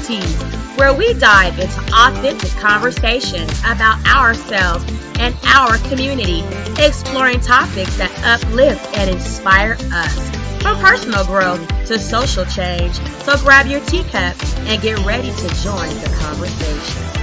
Talks Tea, where we dive into authentic conversations about ourselves and our community, exploring topics that uplift and inspire us, from personal growth to social change. So grab your teacup and get ready to join the conversation.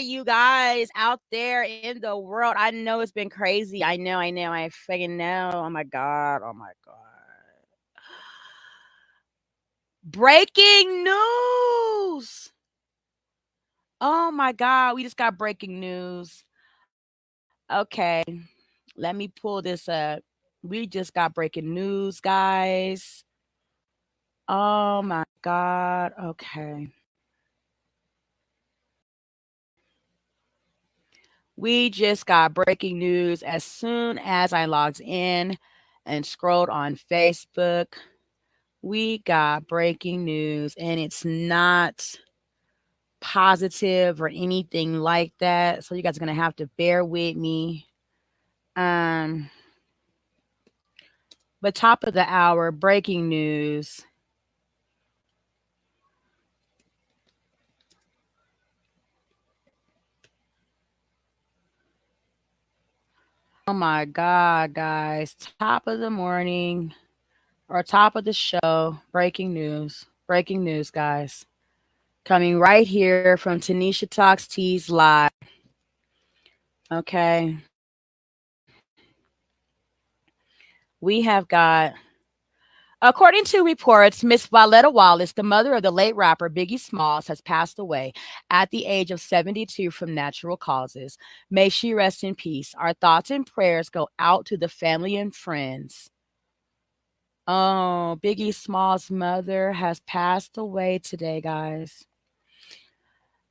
You guys out there in the world, I know it's been crazy. I know, I fucking know. Oh my God. Oh my God. Breaking news. Oh my God. We just got breaking news. Okay. Let me pull this up. We just got breaking news, guys. Oh my God. Okay. We just got breaking news as soon as I logged in and scrolled on Facebook. We got breaking news, and it's not positive or anything like that. So you guys are gonna have to bear with me. Um, but top of the hour, breaking news. Oh my God, guys. Top of the morning or top of the show, breaking news. Breaking news, guys. Coming right here from Tanisha Talks Teas Live. Okay. We have got, according to reports, Miss Violetta Wallace, the mother of the late rapper Biggie Smalls, has passed away at the age of 72 from natural causes. May she rest in peace. Our thoughts and prayers go out to the family and friends. Oh, Biggie Smalls' mother has passed away today, guys.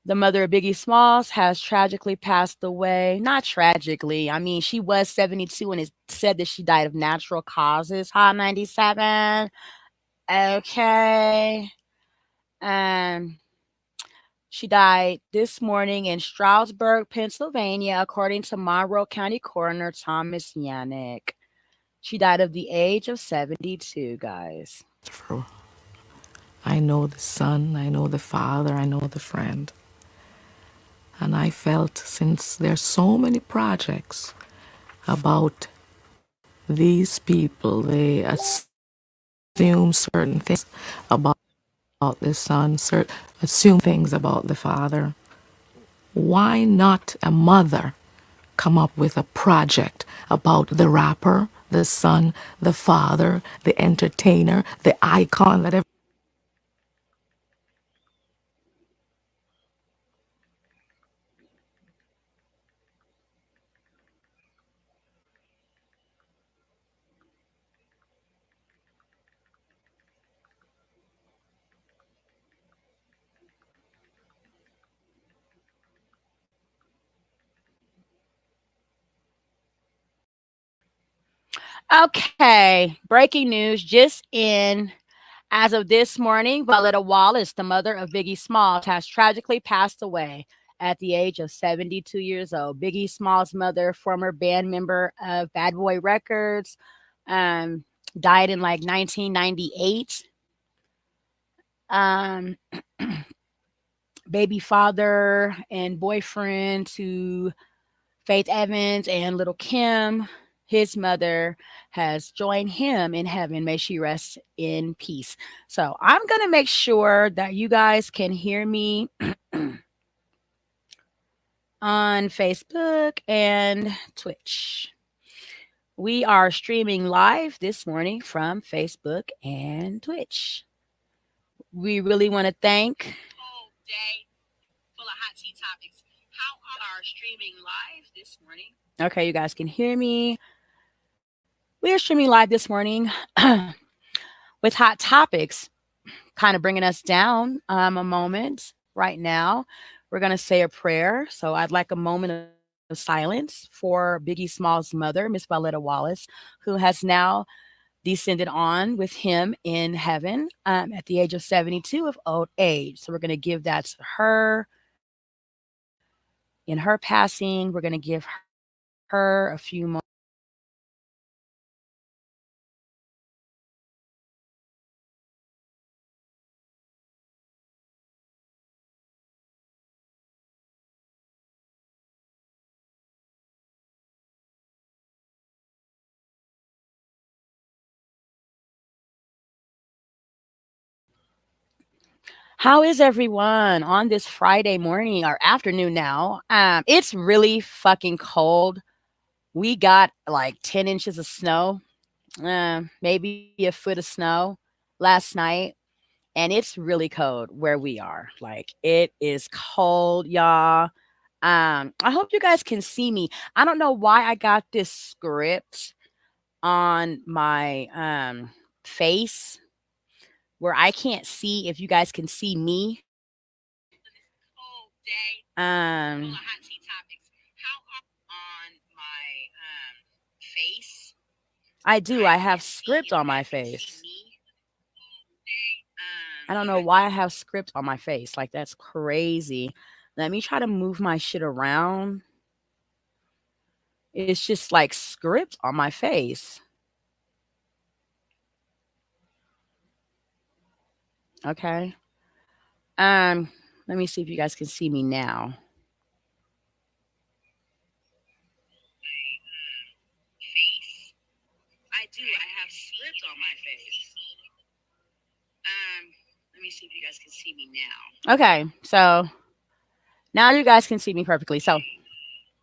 The mother of Biggie Smalls has tragically passed away. Not tragically. I mean, she was 72 and it said that she died of natural causes. Hot 97. Okay. Um, she died this morning in Stroudsburg, Pennsylvania, according to Monroe County Coroner Thomas Yannick. She died of the age of 72, guys. I know the son, I know the father, I know the friend. And I felt, since there's so many projects about these people, they assume certain things about the son, assume things about the father. Why not a mother come up with a project about the rapper, the son, the father, the entertainer, the icon that Okay, breaking news just in. As of this morning, Violetta Wallace, the mother of Biggie Smalls, has tragically passed away at the age of 72 years old. Biggie Smalls' mother, former band member of Bad Boy Records, um, died in like 1998. Um, baby father and boyfriend to Faith Evans and Little Kim. His mother has joined him in heaven. May she rest in peace. So I'm going to make sure that you guys can hear me on Facebook and Twitch. We are streaming live this morning from Facebook and Twitch. We really want to thank whole day full of hot tea topics. How are streaming live this morning? Okay, you guys can hear me. We are streaming live this morning with hot topics, kind of bringing us down a moment right now. We're going to say a prayer. So I'd like a moment silence for Biggie Small's mother, Miss Violetta Wallace, who has now descended on with him in heaven at the age of 72 of old age. So we're going to give that to her in her passing. We're going to give her a few moments. How is everyone on this Friday morning or afternoon now? It's really fucking cold. We got like 10 inches of snow, maybe a foot of snow last night. And it's really cold where we are. Like, it is cold, y'all. I hope you guys can see me. I don't know why I got this script on my face where I can't see if you guys can see me. Face. I do. I have script on my face. I don't know why I have script on my face. Like, that's crazy. Let me try to move my shit around. It's just like script on my face. Okay. Um, Let me see if you guys can see me now. Face. I do. I have script on my face. Let me see if you guys can see me now. Okay, so now you guys can see me perfectly. So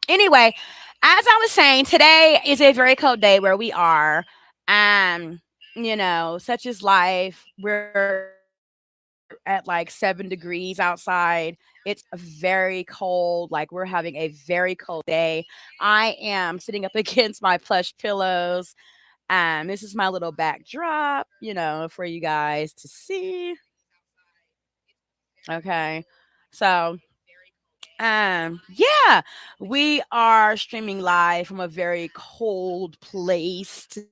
anyway, as I was saying, today is a very cold day where we are. Um, such is life. We're at like 7 degrees outside. It's very cold. Like, we're having a very cold day. I am sitting up against my plush pillows. This is my little backdrop, for you guys to see. Okay. So, yeah, we are streaming live from a very cold place today.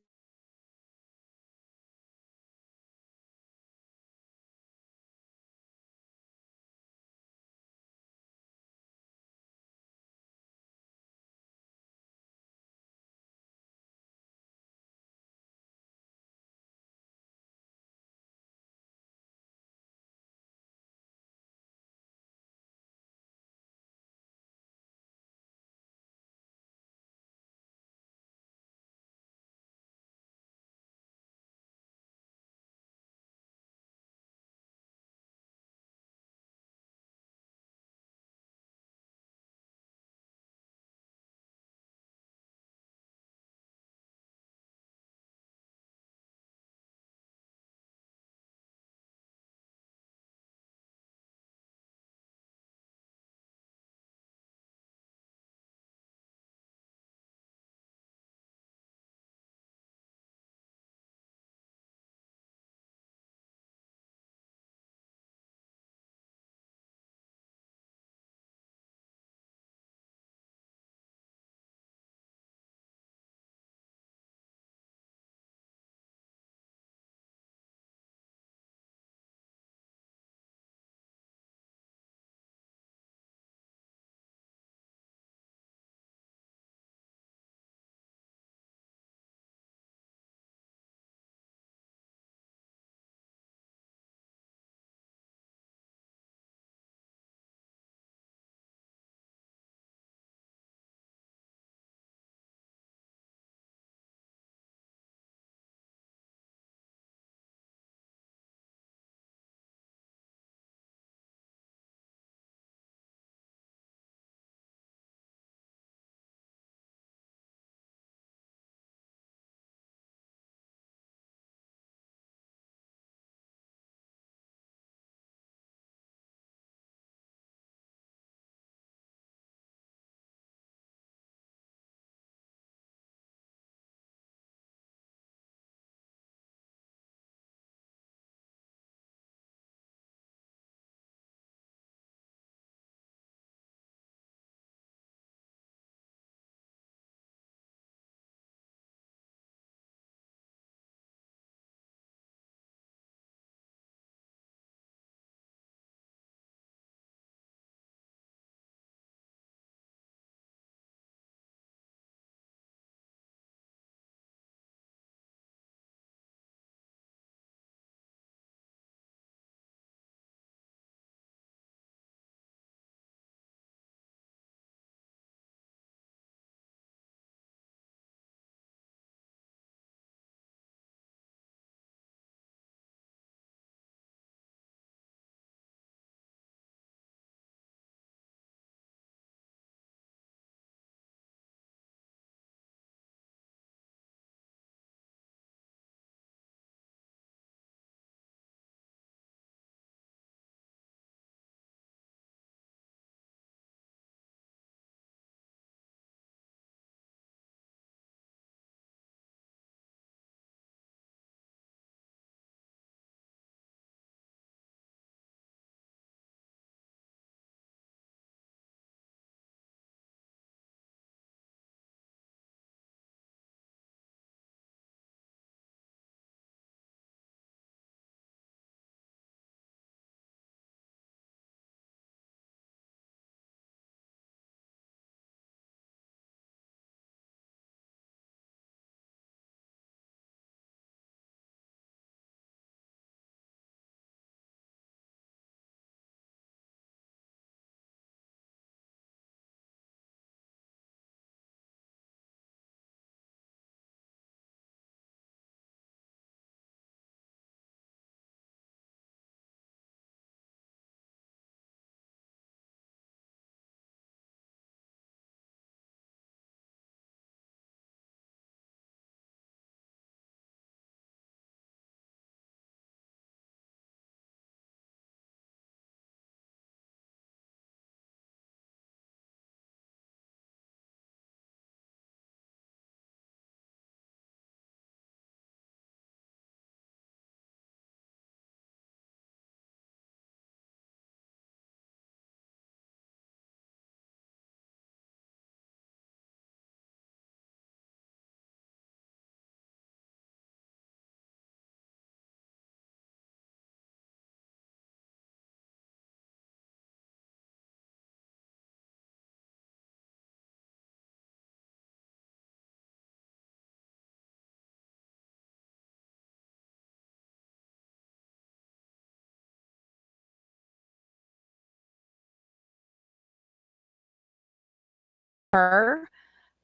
her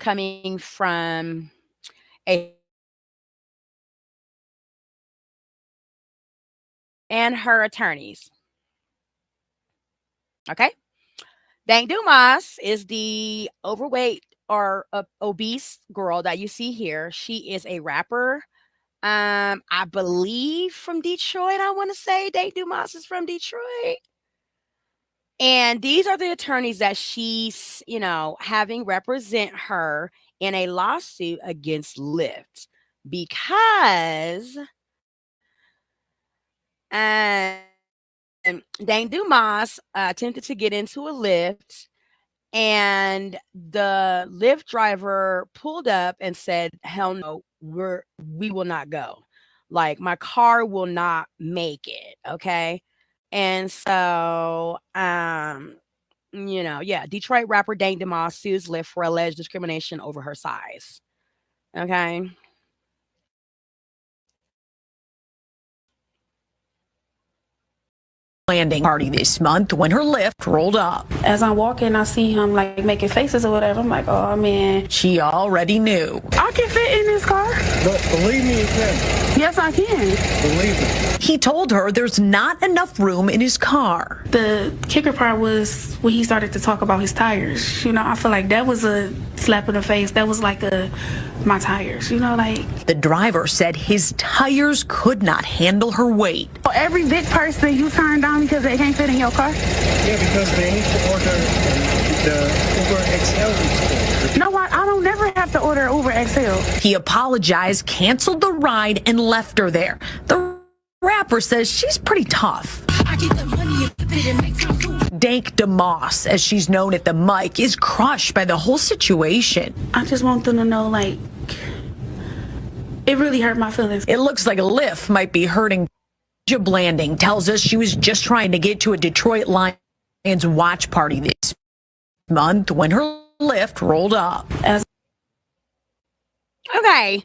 coming from a and her attorneys. Okay. Dang Dumas is the overweight or obese girl that you see here. She is a rapper. I believe from Detroit. I want to say Dang Dumas is from Detroit. And these are the attorneys that she's, having represent her in a lawsuit against Lyft because Dane Dumas attempted to get into a Lyft, and the Lyft driver pulled up and said, "Hell no, we will not go. Like my car will not make it." Okay, and so yeah, Detroit rapper Dane Dumas sues Lyft for alleged discrimination over her size. Okay. Landing party this month when her Lyft rolled up. As I'm walking, I see him like making faces or whatever. I'm like, oh man. She already knew. I can fit in this car. But believe me, you can. Yes, I can. Believe me. He told her there's not enough room in his car. The kicker part was when he started to talk about his tires. I feel like that was a slap in the face. That was like my tires, like. The driver said his tires could not handle her weight. Every big person you turn down because they can't fit in your car? Yeah, because they need to order the Uber XL. No, I don't never have to order Uber XL. He apologized, canceled the ride, and left her there. The rapper says she's pretty tough. Dank DeMoss, as she's known at the mic, is crushed by the whole situation. I just want them to know, like, it really hurt my feelings. It looks like a Lyft might be hurting. Soulja Blanding tells us she was just trying to get to a Detroit Lions watch party this month when her Lyft rolled up. Okay.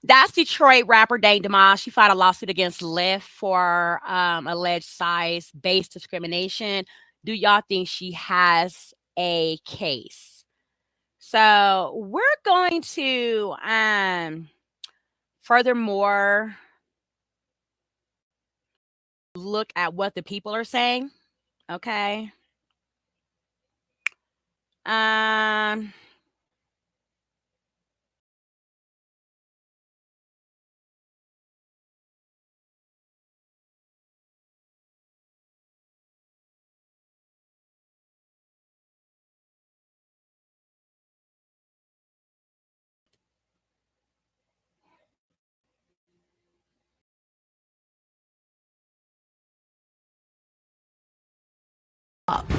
That's Detroit rapper Dane DeMoss. She filed a lawsuit against Lyft for alleged size-based discrimination. Do y'all think she has a case? So we're going to furthermore look at what the people are saying. Okay.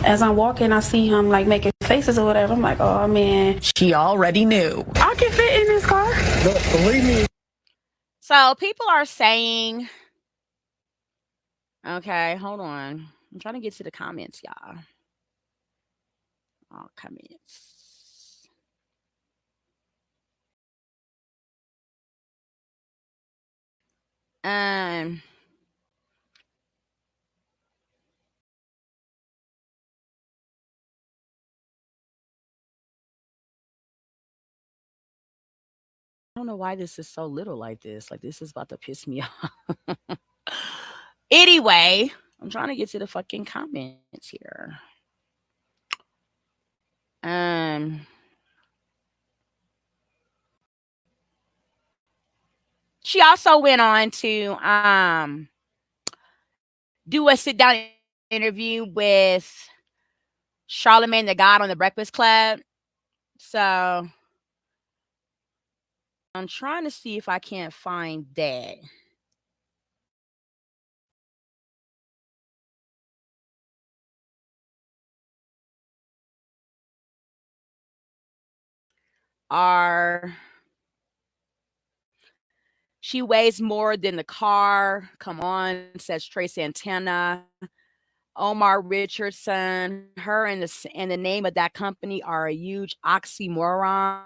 As I'm walking, I see him like making faces or whatever. I'm like, oh man. She already knew. I can fit in this car. But believe me. So people are saying, okay, hold on. I'm trying to get to the comments, y'all. All comments. I don't know why this is so little like this. Like, this is about to piss me off. Anyway, I'm trying to get to the fucking comments here. She also went on to do a sit down interview with Charlamagne the God on the Breakfast Club. So I'm trying to see if I can't find that. She weighs more than the car. Come on, says Trey Santana. Omar Richardson. Her and the name of that company are a huge oxymoron.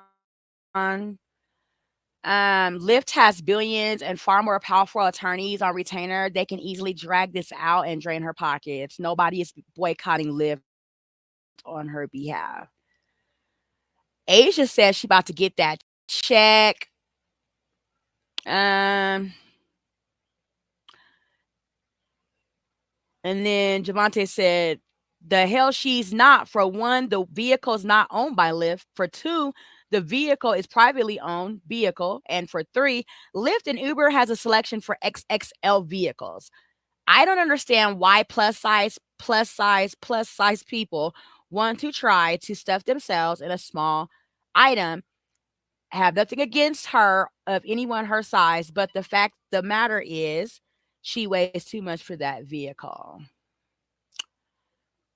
Lyft has billions and far more powerful attorneys on retainer. They can easily drag this out and drain her pockets. Nobody is boycotting Lyft on her behalf. Asia says she about to get that check. And then Javante said, the hell she's not. For one, the vehicle is not owned by Lyft. For two, the vehicle is privately owned vehicle. And for three, Lyft and Uber has a selection for XXL vehicles. I don't understand why plus size people want to try to stuff themselves in a small item. I have nothing against her of anyone her size, but the fact the matter is she weighs too much for that vehicle.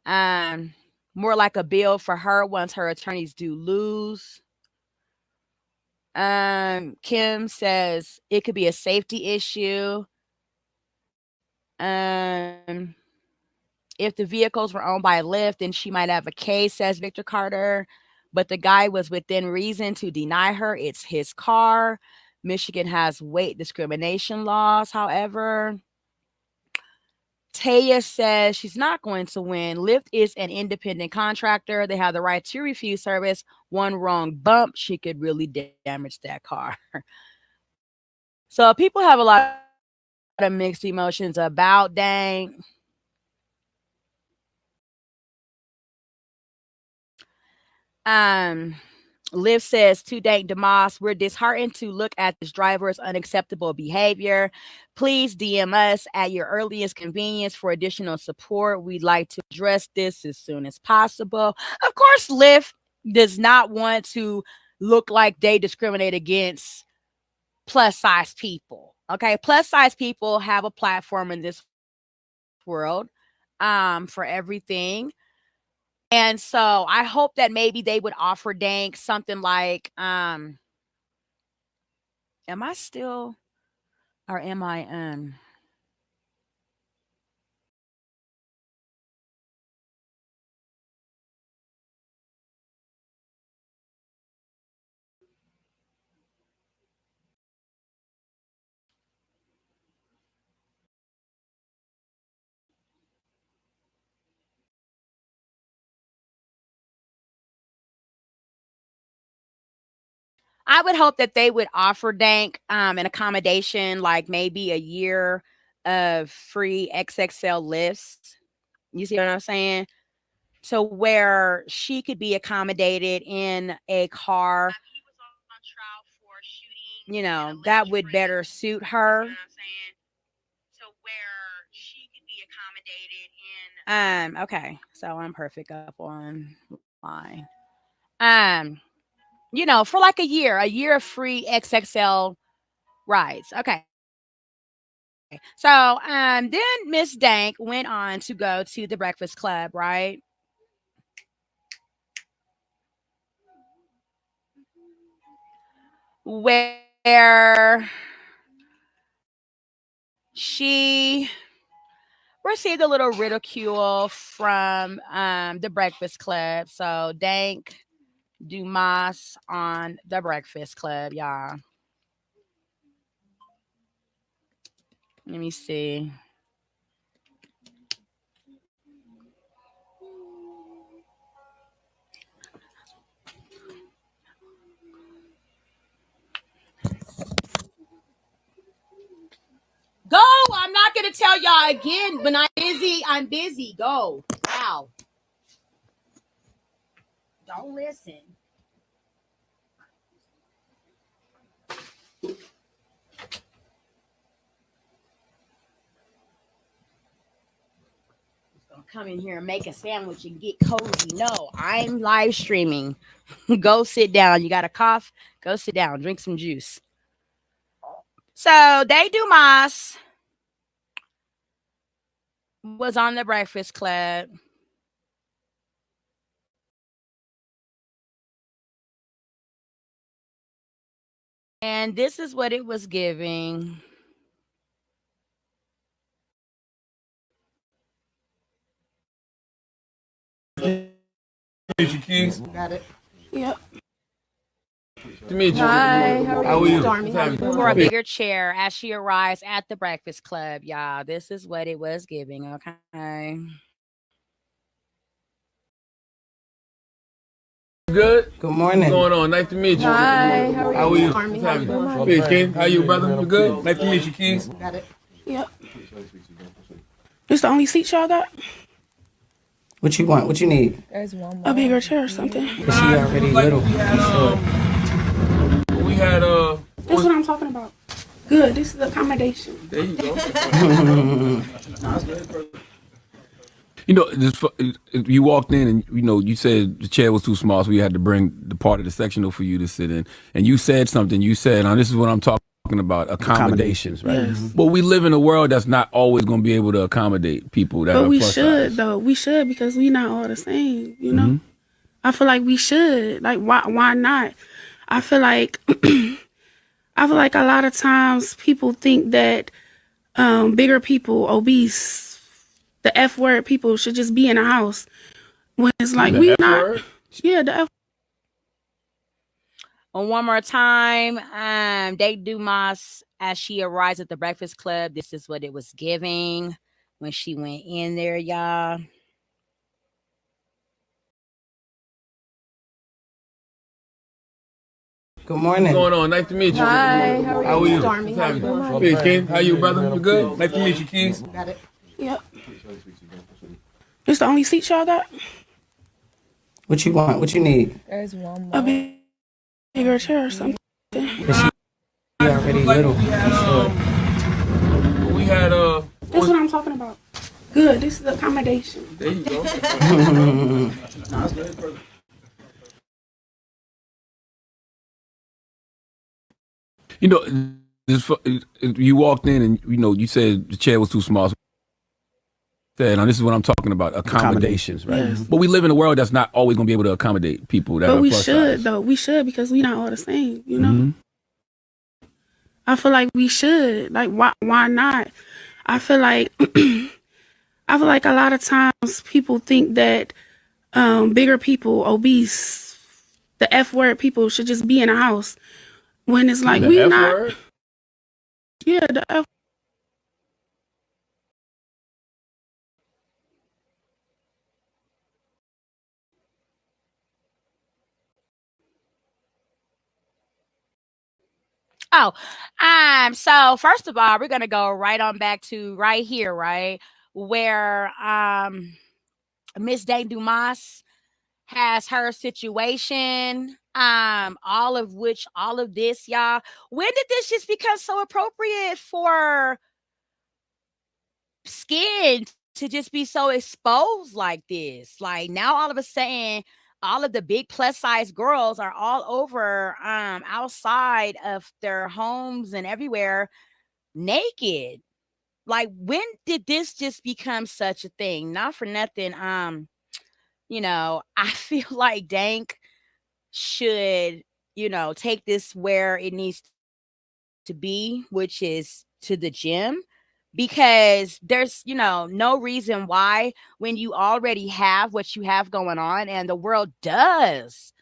More like a bill for her once her attorneys do lose. Kim says it could be a safety issue. If the vehicles were owned by Lyft, then she might have a case, says Victor Carter. But the guy was within reason to deny her. It's his car. Michigan has weight discrimination laws, however. Taya says she's not going to win. Lyft is an independent contractor. They have the right to refuse service. One wrong bump, she could really damage that car. So people have a lot of mixed emotions about Dank. Liv says to Dank Demas, we're disheartened to look at this driver's unacceptable behavior. Please DM us at your earliest convenience for additional support. We'd like to address this as soon as possible. Of course, Liv does not want to look like they discriminate against plus size people. Okay, plus size people have a platform in this world for everything. And so I hope that maybe they would offer Dank something like, am I still, or am I, I would hope that they would offer Dank an accommodation, like maybe a year of free XXL lifts. You see what I'm saying? To where she could be accommodated in a car, you know, that would better suit her. Okay, so I'm perfect up online. You know, for like a year of free XXL rides. Okay. So then Miss Dank went on to go to the Breakfast Club, right? Where she received a little ridicule from the Breakfast Club. So Dank Dumas on the Breakfast Club, y'all. Let me see. Go! I'm not gonna tell y'all again. When I'm busy, I'm busy. Go. Wow. Don't listen. Come in here and make a sandwich and get cozy. No, I'm live streaming. Go sit down. You got a cough? Go sit down. Drink some juice. So Day Dumas was on the Breakfast Club. And this is what it was giving. Got it. Yep. Demetri. Hi, How are you? Stormy, how you doing? For a bigger chair as she arrives at the Breakfast Club, y'all. This is what it was giving, okay? Good? Good morning. What's going on? Nice to meet you. Hi, How are you? What's happening? Hey, King. How you, brother? You good? Nice to meet you, Keys. Got it. Yep. This the only seat y'all got? What you want? What you need? A bigger chair or something? Is she already little? We had That's what I'm talking about. Good. This is accommodation. There you go. You know, you walked in and, you know, you said the chair was too small, so we had to bring the part of the sectional for you to sit in. And you said something. You said, now this is what I'm talking about, accommodations, right? Yes. But we live in a world that's not always going to be able to accommodate people that are But we plus should, size. though. We should, because we not all the same, you know? I feel like we should. Like, why not? I feel like I feel like a lot of times people think that bigger people, obese, the F word people should just be in a house. When it's like, The we F not. word? Yeah, the F. One more time, Date Dumas, as she arrives at the Breakfast Club, this is what it was giving when she went in there, y'all. Good morning. What's going on? Nice to meet you. Hi, How are you? What's happening? Hey, King. How you, brother? You good? Nice to meet you, Keys. Got it. Yep. This the only seat y'all got? What you want? What you need? A bigger chair or something? Is she already little? We had That's what I'm talking about. Good. This is accommodation. there you go. You know, you walked in and, you know, you said the chair was too small. So said, now this is what I'm talking about, accommodations, right? Yes. But we live in a world that's not always going to be able to accommodate people that But are we plus should, size. though. We should, because we not all the same, you know? I feel like we should. Like, why not? I feel like I feel like a lot of times people think that bigger people, obese, the F word people should just be in a house. When it's like, The we F not. word? Yeah, the F. Oh, so first of all, we're gonna go right on back to right here, right? Where Miss Dane Dumas has her situation, all of this, y'all. When did this just become so appropriate for skin to just be so exposed like this? Like now all of a sudden, all of the big plus size girls are all over outside of their homes and everywhere naked. Like when did this just become such a thing? Not for nothing. You know, I feel like Dank should, you know, take this where it needs to be, which is to the gym, because there's, you know, no reason why when you already have what you have going on and the world does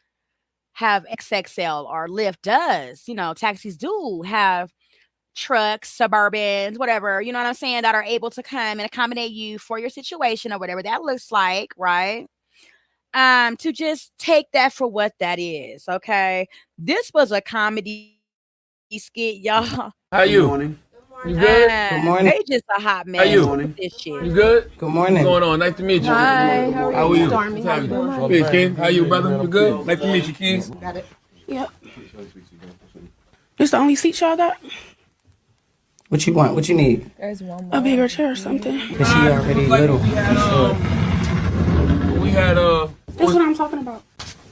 have XXL or Lyft does, you know, taxis do have trucks, Suburbans, whatever, you know what I'm saying, that are able to come and accommodate you for your situation or whatever that looks like, right? To just take that for what that is, okay? This was a comedy skit, y'all. How you? Good morning. You good? Good morning. They just a hot mess. How you? With this shit. You good? Good morning. What's going on? Nice to meet you. Hi, How are you? What's happening? Hey, King. How you, brother? You good? Nice to meet you, Keys. Got it. Yep. This the only seat y'all got? What you want? What you need? A bigger chair or something? Is she already little? We had That's what I'm talking about.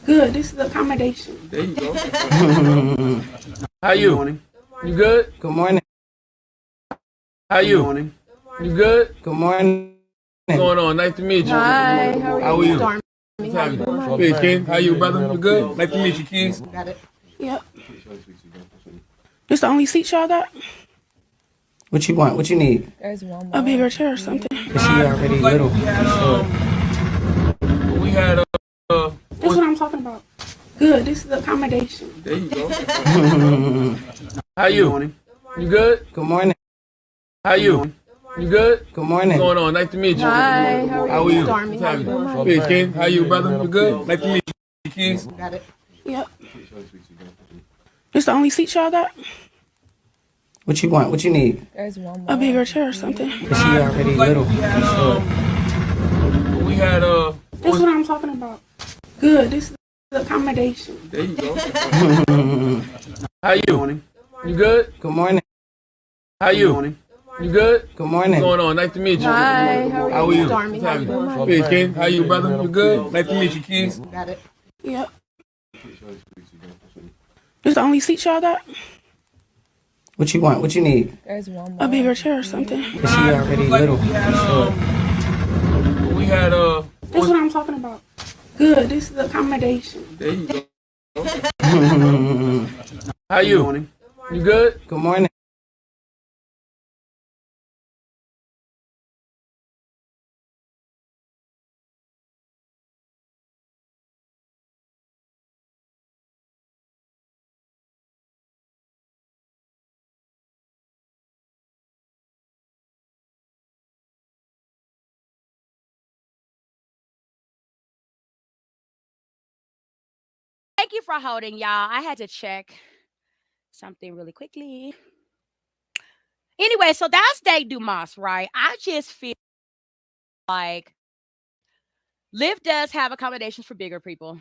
Good. This is accommodation. there you go. How you? You good? Good morning. How you? You good? Good morning. What's going on? Nice to meet you. Hi, How are you? What's happening? Hey, King. How you, brother? You good? Nice to meet you, Keys. Got it. Yep. This the only seat y'all got? What you want? What you need? A bigger chair or something? Is she already little? We had That's what I'm talking about. Good. This is accommodation. there you go. How you? You good? Good morning. How you? You good? Good morning. What's going on? Nice to meet you. Hi, How are you? What's happening? Hey, King. How you, brother? You good? Nice to meet you. keys? Got it. Yep. It's the only seat y'all got? What you want? What you need? A bigger chair or something. Is she already little? We had That's what I'm talking about. Good. This is the accommodation. There you go. How you? You good? Good morning. How you? You good? Good morning. What's going on? Nice to meet you. Hi, how are you? Stormy, how you doing? Hey, King. How you, brother? You good? Nice to meet you, Keys. Got it. Yep. It's the only seat y'all got? What you want? What you need? A bigger chair or something. Is she already little? We had That's what I'm talking about. Good. This is the accommodation. There you go. How you? You good? Good morning. Thank you for holding, y'all. I had to check something really quickly. Anyway, so that's Day Dumas, right? I just feel like Lyft does have accommodations for bigger people.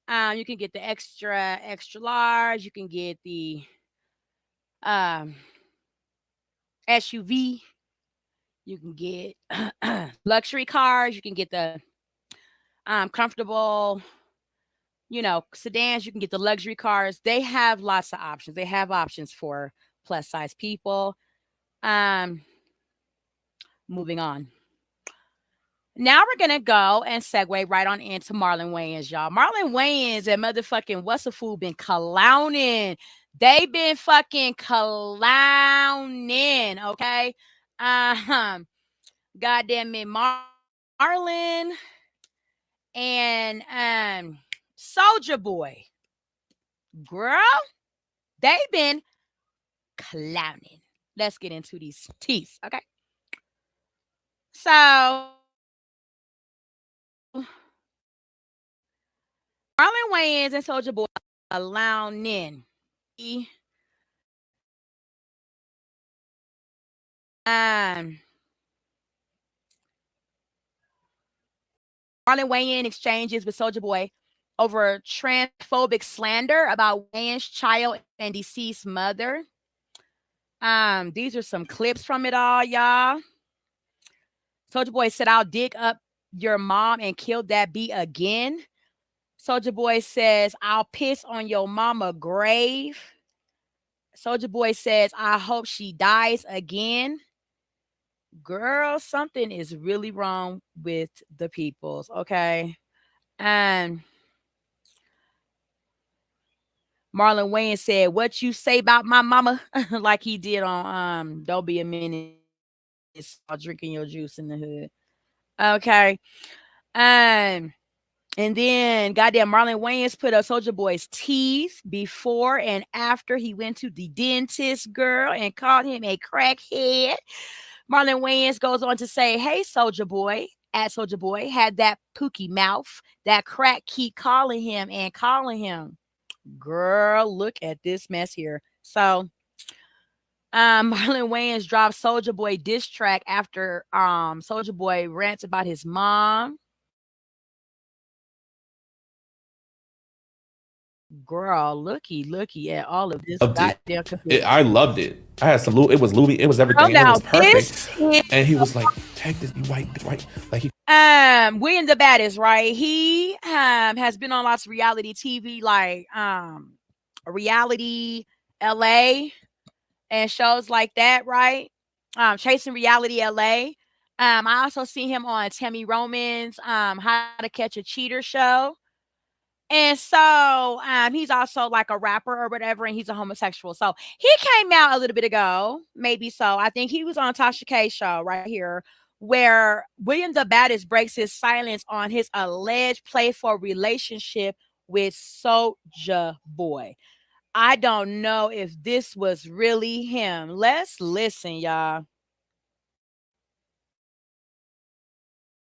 You can get the extra large. You can get the SUV. You can get luxury cars. You can get the comfortable, sedans. You can get the luxury cars. They have lots of options. They have options for plus size people. Moving on. Now we're going to go and segue right on into Marlon Wayans, y'all. Marlon Wayans and motherfucking What's a Fool been clowning. They been fucking clowning, okay? Goddamn it, Marlon and Soulja Boy. Girl, they been clowning. Let's get into these teeth, okay? So Marlon Wayans and Soulja Boy clowning. Marlon Wayans exchanges with Soulja Boy over transphobic slander about Wayans' child and deceased mother. These are some clips from it all, y'all. Soulja Boy said, "I'll dig up your mom and kill that bee again." Soulja Boy says, "I'll piss on your mama grave." Soulja Boy says, "I hope she dies again." Girl, something is really wrong with the peoples, okay? And Marlon Wayans said, "What you say about my mama?" like he did on Don't Be a Minute, drinking your juice in the hood. Okay. And then goddamn Marlon Wayans put up Soulja Boy's teeth before and after he went to the dentist, girl, and called him a crackhead. Marlon Wayans goes on to say, "Hey, Soulja Boy, at Soulja Boy, had that pookie mouth. That crack keep calling him and calling him." Girl, look at this mess here. So Marlon Wayans dropped Soulja Boy diss track after Soulja Boy rants about his mom. Girl, looky at all of this goddamn confusion. I loved it. I had some it was Louis, it was everything. It was perfect. And he was like, "Take this, be white." Like he William the Baddest, right? He has been on lots of reality TV, like Reality LA and shows like that, right? Chasing Reality LA. I also see him on Tammy Roman's How to Catch a Cheater show. And so he's also like a rapper or whatever, and he's a homosexual. So he came out a little bit ago, maybe so. I think he was on Tasha K's show right here, where William the Baddest breaks his silence on his alleged playful relationship with Soulja Boy. I don't know if this was really him. Let's listen, y'all.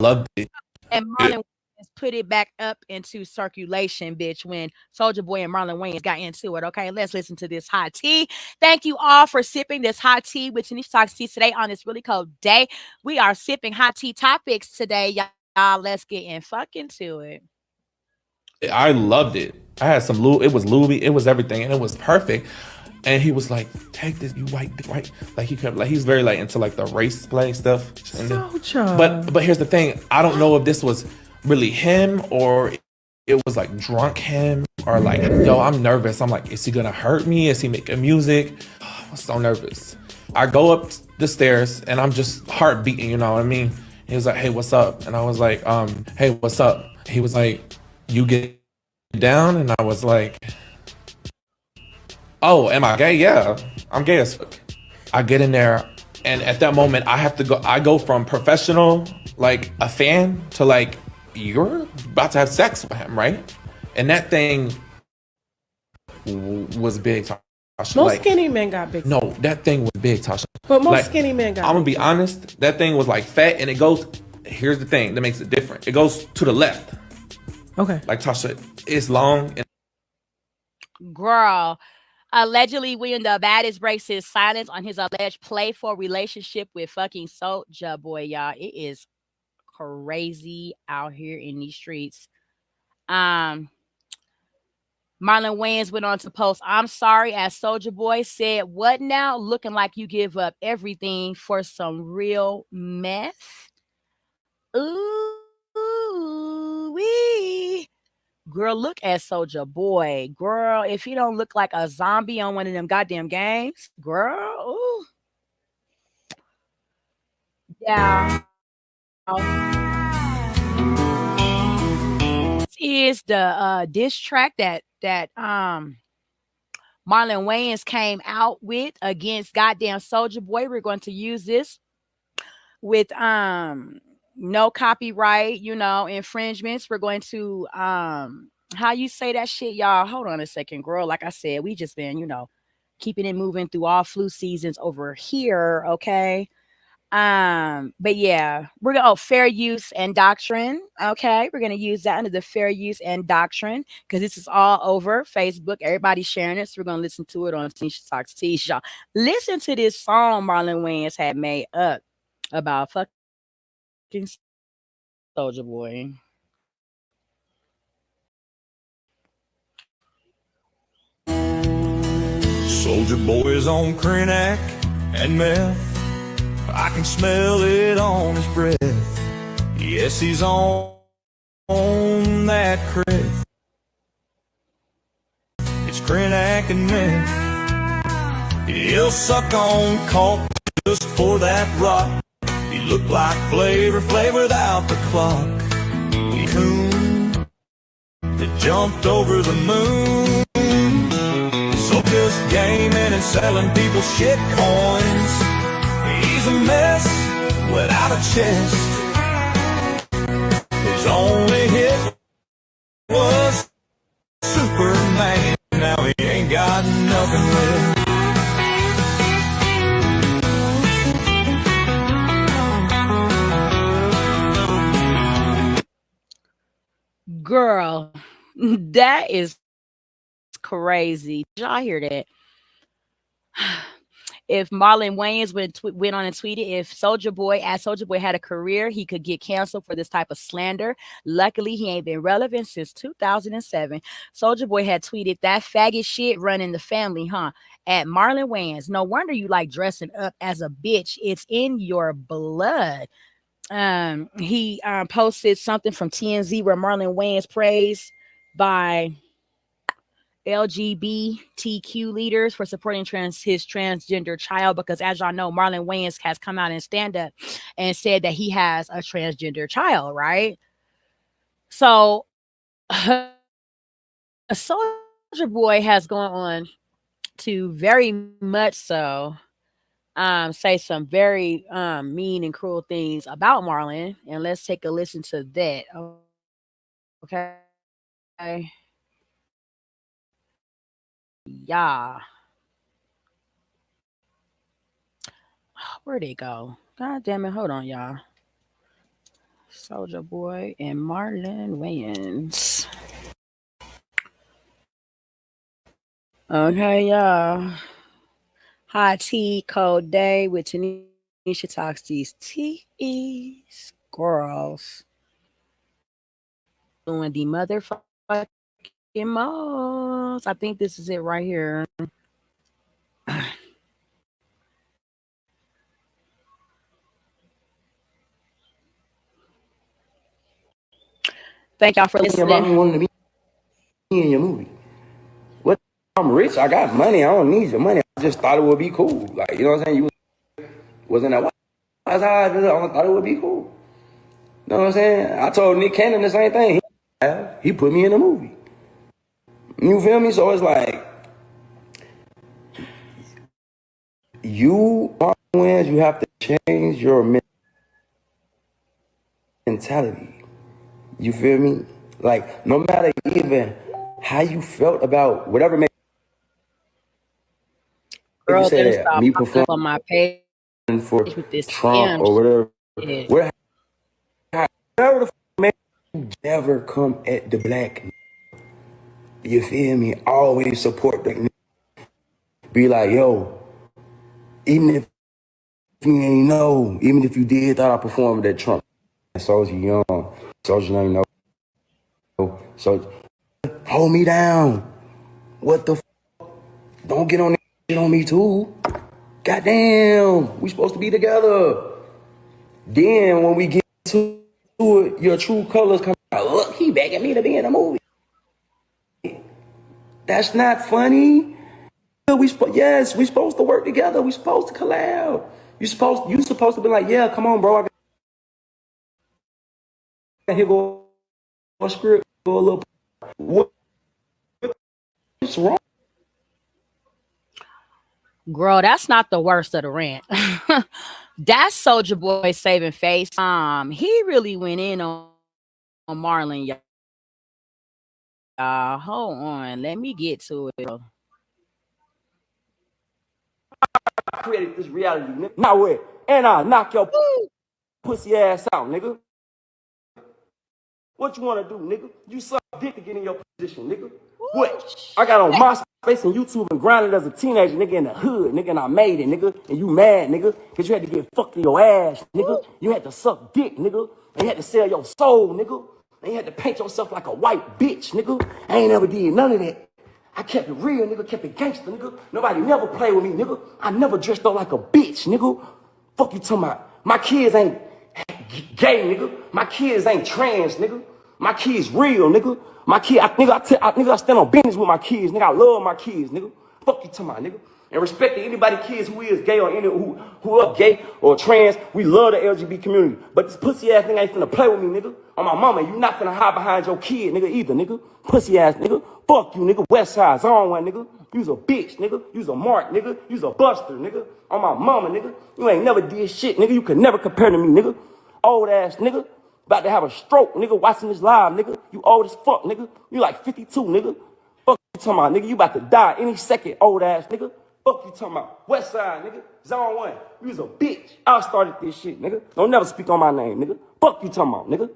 loved it. And Marlon Let's put it back up into circulation, bitch, when Soulja Boy and Marlon Wayans got into it. Okay, let's listen to this hot tea. Thank you all for sipping this hot tea with Tanisha Talks Tea today on this really cold day. We are sipping hot tea topics today, y'all. Let's get in fucking to it. I loved it. I had some Louis. It was Louis. It was everything, and it was perfect. And he was like, "Take this, you white." Like he kept like he's very like into like the race play stuff. But here's the thing. I don't know if this was really him or it was like drunk him or like, yo, I'm nervous. I'm like, is he gonna hurt me? Is he making music? I'm so nervous. I go up the stairs and I'm just heart beating. You know what I mean? He was like, "Hey, what's up?" And I was like, "Hey, what's up?" He was like, "You get down?" And I was like, "Oh, am I gay? Yeah, I'm gay as fuck." I get in there, and at that moment, I go from professional, like a fan, to like, you're about to have sex with him, right? And that thing was big, Tasha. Most skinny men got big. No, that thing was big, Tasha. But most skinny men got I'm gonna big. be honest, that thing was like fat, and it goes, here's the thing that makes it different. It goes to the left. Okay. Like Tasha, it's long. Girl, allegedly William the Baddest breaks his silence on his alleged playful relationship with fucking Soulja Boy, y'all. It is crazy out here in these streets. Marlon Wayans went on to post, "I'm sorry," as Soulja Boy said, "What now? Looking like you give up everything for some real meth." Ooh, wee. Girl, look at Soulja Boy. Girl, if he don't look like a zombie on one of them goddamn games, girl, ooh. Yeah. This is the diss track that Marlon Wayans came out with against goddamn Soulja Boy. We're going to use this with no copyright, infringements. We're going to how you say that shit, y'all? Hold on a second, girl. Like I said, we just been, keeping it moving through all flu seasons over here, okay? But yeah, we're gonna fair use and doctrine. Okay, we're gonna use that under the fair use and doctrine because this is all over Facebook. Everybody's sharing it, so we're gonna listen to it on Tanisha Talks Tea. Y'all listen to this song Marlon Wayans had made up about fucking Soulja Boy. Soulja Boy's on Krenak and meth. I can smell it on his breath. Yes, he's on that creth. It's Krenak and meth. He'll suck on coke just for that rock. He looked like Flavor Flav without the clock. He coon that jumped over the moon. So just gaming and selling people shit coins. He's a mess without a chest. His only hit was Superman. Now he ain't got nothing left. Girl, that is crazy. Did y'all hear that? If Marlon Wayans went on and tweeted, if Soulja Boy had a career, he could get canceled for this type of slander. Luckily, he ain't been relevant since 2007. Soulja Boy had tweeted, "That faggot shit running the family, huh?" At Marlon Wayans. No wonder you like dressing up as a bitch. It's in your blood. He posted something from TMZ where Marlon Wayans praised by LGBTQ leaders for supporting his transgender child, because as y'all know, Marlon Wayans has come out in stand up and said that he has a transgender child, right? So a Soulja Boy has gone on to very much so say some very mean and cruel things about Marlon, and let's take a listen to that. Okay. Yeah. Where'd it go? God damn it. Hold on, y'all. Soulja Boy and Marlon Wayans. Okay, y'all. Hot tea, cold day with Tanisha talks these teas. Girls. Doing the motherfucking most. I think this is it right here. Thank y'all for listening. About me wanting to be in your movie. What? I'm rich. I got money. I don't need your money. I just thought it would be cool. Like, you know what I'm saying? You wasn't that. That's how I did it. I thought it would be cool. You know what I'm saying? I told Nick Cannon the same thing. He put me in the movie. You feel me? So it's like, you have to change your mentality. You feel me? Like, no matter even how you felt about whatever made Girl, you say then that stop me popping up on my page for with this Trump or whatever. Whatever the man you never come at the black. You feel me? Always support the. Be like, yo, even if you ain't know, even if you did thought I performed at Trump, Soulja young, Soulja don't know. So hold me down. What the don't get on that shit on me too. Goddamn, we supposed to be together. Then when we get to it, your true colors come out. Look, he begging me to be in a movie. That's not funny. We supposed to work together. We supposed to collab. You supposed to be like, yeah, come on, bro. Here go a script, go a little. What's wrong? Girl, that's not the worst of the rant. That's Soulja Boy saving face. He really went in on Marlon, y'all. Hold on, let me get to it. I created this reality, nigga. Now where? And I'll knock your pussy ass out, nigga. What you wanna do, nigga? You suck dick to get in your position, nigga. What? I got on MySpace and YouTube and grinded as a teenager, nigga, in the hood, nigga, and I made it, nigga. And you mad, nigga, because you had to get fucked in your ass, nigga. You had to suck dick, nigga. And you had to sell your soul, nigga. And you had to paint yourself like a white bitch, nigga. I ain't never did none of that. I kept it real, nigga, kept it gangster, nigga. Nobody never played with me, nigga. I never dressed up like a bitch, nigga. Fuck you talking about? My kids ain't gay, nigga. My kids ain't trans, nigga. My kids real, nigga. My kid, I stand on business with my kids, nigga. I love my kids, nigga. Fuck you talking about, nigga. And respect to anybody kids who is gay or any who are gay or trans. We love the LGBT community. But this pussy ass nigga ain't finna play with me, nigga. On my mama, you not finna hide behind your kid, nigga, either, nigga. Pussy ass nigga. Fuck you, nigga. West Side Zone 1, nigga. You's a bitch, nigga. You's a mark, nigga. You's a buster, nigga. On my mama, nigga. You ain't never did shit, nigga. You could never compare to me, nigga. Old ass nigga. About to have a stroke, nigga, watching this live, nigga. You old as fuck, nigga. You like 52, nigga. Fuck you talking about, nigga. You about to die any second, old ass nigga. Fuck you talking about. West Side, nigga. Zone 1. You was a bitch. I started this shit, nigga. Don't never speak on my name, nigga. Fuck you talking about, nigga.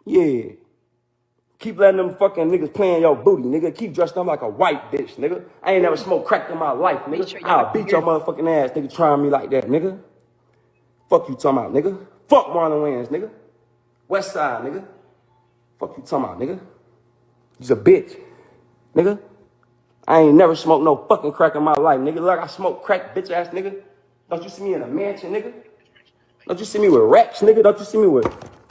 Yeah. Keep letting them fucking niggas playing your booty, nigga. Keep dressed up like a white bitch, nigga. I ain't never smoked crack in my life, nigga. I'll beat your motherfucking ass, nigga, trying me like that, nigga. Fuck you talking about, nigga. Fuck Marlon Wayans, nigga. West Side, nigga. Fuck you talking about, nigga. You's a bitch, nigga. I ain't never smoked no fucking crack in my life, nigga. Like I smoke crack, bitch ass nigga. Don't you see me in a mansion, nigga? Don't you see me with racks, nigga? Don't you see me with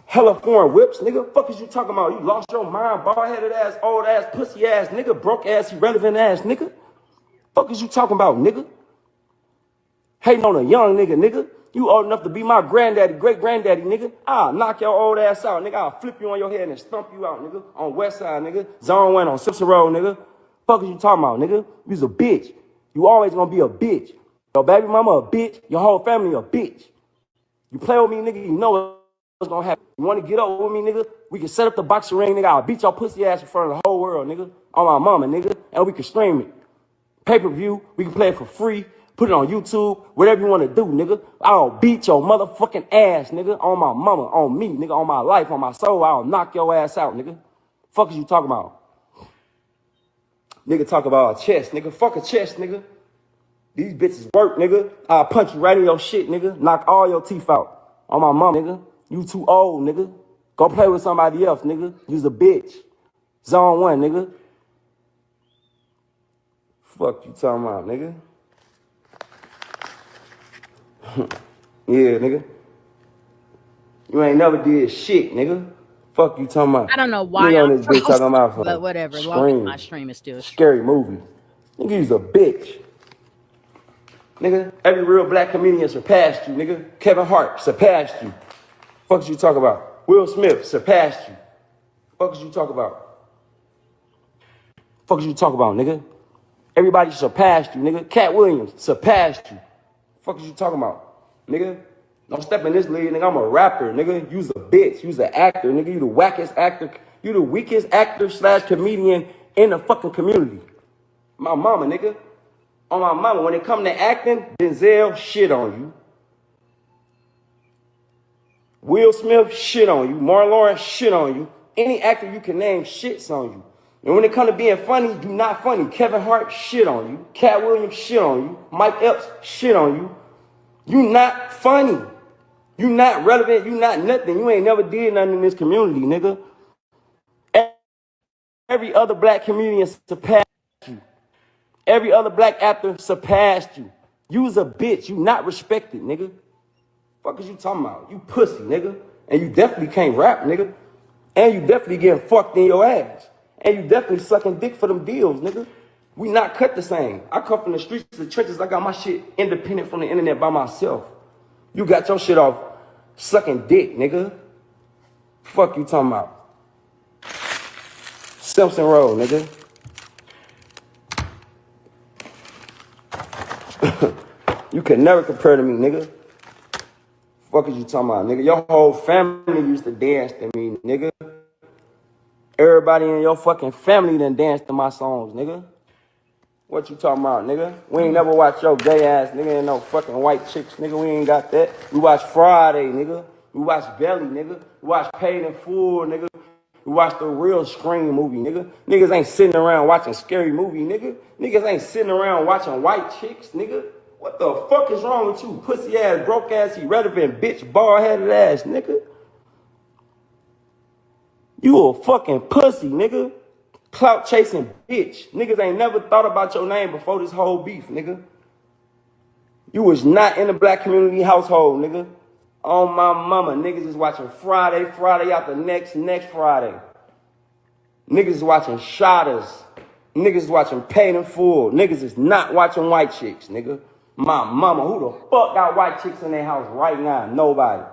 hella foreign whips, nigga? Fuck is you talking about? You lost your mind, bald-headed ass, old ass, pussy ass, nigga, broke ass, irrelevant ass, nigga. Fuck is you talking about, nigga? Hating on a young nigga. You old enough to be my granddaddy, great granddaddy, nigga. I'll knock your old ass out, nigga. I'll flip you on your head and stomp you out, nigga. On West Side, nigga. Zone 1 on Simpson Road, nigga. Fuck is you talking about, nigga? You's a bitch. You always gonna be a bitch. Your baby mama a bitch. Your whole family a bitch. You play with me, nigga, you know what's gonna happen. You wanna get up with me, nigga? We can set up the boxing ring, nigga. I'll beat your pussy ass in front of the whole world, nigga. On my mama, nigga. And we can stream it. Pay-per-view. We can play it for free. Put it on YouTube, whatever you want to do, nigga. I'll beat your motherfucking ass, nigga. On my mama, on me, nigga. On my life, on my soul. I'll knock your ass out, nigga. Fuck is you talking about? Nigga talk about a chest, nigga. Fuck a chest, nigga. These bitches work, nigga. I'll punch you right in your shit, nigga. Knock all your teeth out. On my mom, nigga. You too old, nigga. Go play with somebody else, nigga. You's a bitch. Zone 1, nigga. Fuck you talking about, nigga. Yeah, nigga. You ain't never did shit, nigga. Fuck you talking about. I don't know why Nigga on I'm this bitch talking about but whatever. As long as Scream. my stream is still Scary movie. Nigga, you's a bitch. Nigga, every real black comedian surpassed you, nigga. Kevin Hart surpassed you. Fuck is you talking about? Will Smith surpassed you. Fuck is you talking about? Fuck is you talking about, nigga? Everybody surpassed you, nigga. Cat Williams surpassed you. Fuck is you talking about, nigga? Don't step in this league, nigga. I'm a rapper, nigga. You's a bitch. You's an actor, nigga. You the wackest actor. You the weakest actor / comedian in the fucking community. My mama, nigga. On my mama, when it come to acting, Denzel shit on you. Will Smith shit on you. Marlon shit on you. Any actor you can name shits on you. And when it come to being funny, you not funny. Kevin Hart shit on you. Cat Williams shit on you. Mike Epps shit on you. You not funny. You not relevant. You not nothing. You ain't never did nothing in this community, nigga. Every other black comedian surpassed you. Every other black actor surpassed you. You was a bitch. You not respected, nigga. Fuck is you talking about? You pussy, nigga. And you definitely can't rap, nigga. And you definitely getting fucked in your ass. And you definitely sucking dick for them deals, nigga. We not cut the same. I come from the streets, the trenches. I got my shit independent from the internet by myself. You got your shit off sucking dick, nigga. Fuck you talking about? Simpson Road, nigga. You can never compare to me, nigga. Fuck is you talking about, nigga? Your whole family used to dance to me, nigga. Everybody in your fucking family done danced to my songs, nigga. What you talking about, nigga? We ain't never watch your gay ass, nigga, and no fucking white chicks, nigga. We ain't got that. We watch Friday, nigga. We watch Belly, nigga. We watch Paid in Full, nigga. We watch the real Scream movie, nigga. Niggas ain't sitting around watching Scary Movie, nigga. Niggas ain't sitting around watching white chicks, nigga. What the fuck is wrong with you? Pussy ass, broke ass, irrelevant bitch, bald headed ass, nigga. You a fucking pussy, nigga. Clout chasing bitch. Niggas ain't never thought about your name before this whole beef, nigga. You was not in the black community household, nigga. On my mama, niggas is watching Friday after next Friday. Niggas is watching Shotters. Niggas is watching Paid in Full. Niggas is not watching white chicks, nigga. My mama, who the fuck got white chicks in their house right now? Nobody.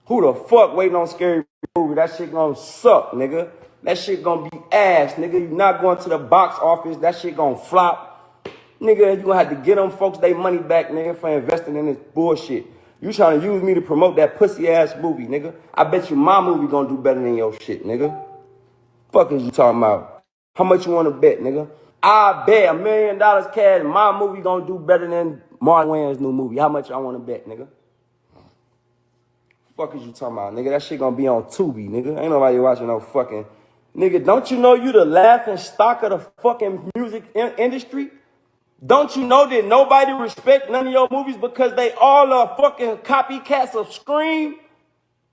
Who the fuck waiting on Scary Movie? That shit gonna suck, nigga. That shit gonna be ass, nigga. You not going to the box office. That shit gonna flop. Nigga, you gonna have to get them folks their money back, nigga, for investing in this bullshit. You trying to use me to promote that pussy ass movie, nigga. I bet you my movie gonna do better than your shit, nigga. Fuck is you talking about? How much you wanna bet, nigga? I bet $1 million cash my movie gonna do better than Marlon Wayans' new movie. How much I wanna bet, nigga? Fuck is you talking about, nigga? That shit gonna be on Tubi, nigga. Ain't nobody watching no fucking... Nigga, don't you know you the laughing stock of the fucking music industry? Don't you know that nobody respect none of your movies because they all are fucking copycats of Scream?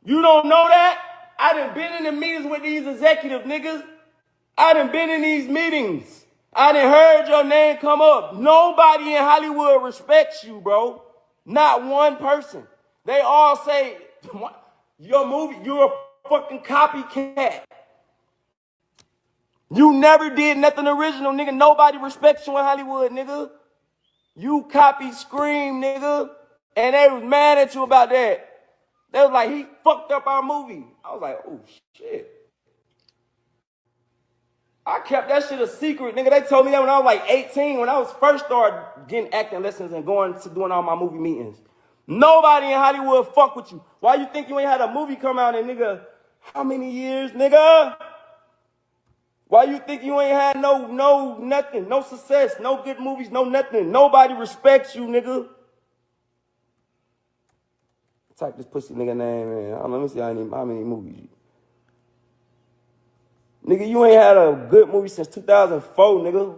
You don't know that? I done been in the meetings with these executive niggas. I done been in these meetings. I done heard your name come up. Nobody in Hollywood respects you, bro. Not one person. They all say, your movie, you're a fucking copycat. You never did nothing original, nigga. Nobody respects you in Hollywood, nigga. You copy Scream, nigga. And they was mad at you about that. They was like, he fucked up our movie. I was like, oh, shit. I kept that shit a secret, nigga. They told me that when I was like 18, when I was first started getting acting lessons and going to doing all my movie meetings. Nobody in Hollywood fuck with you. Why you think you ain't had a movie come out in, nigga, how many years, nigga? Why you think you ain't had no nothing, no success, no good movies, no nothing? Nobody respects you, nigga. Type this pussy nigga name in. Let me see how many movies. Nigga, you ain't had a good movie since 2004, nigga.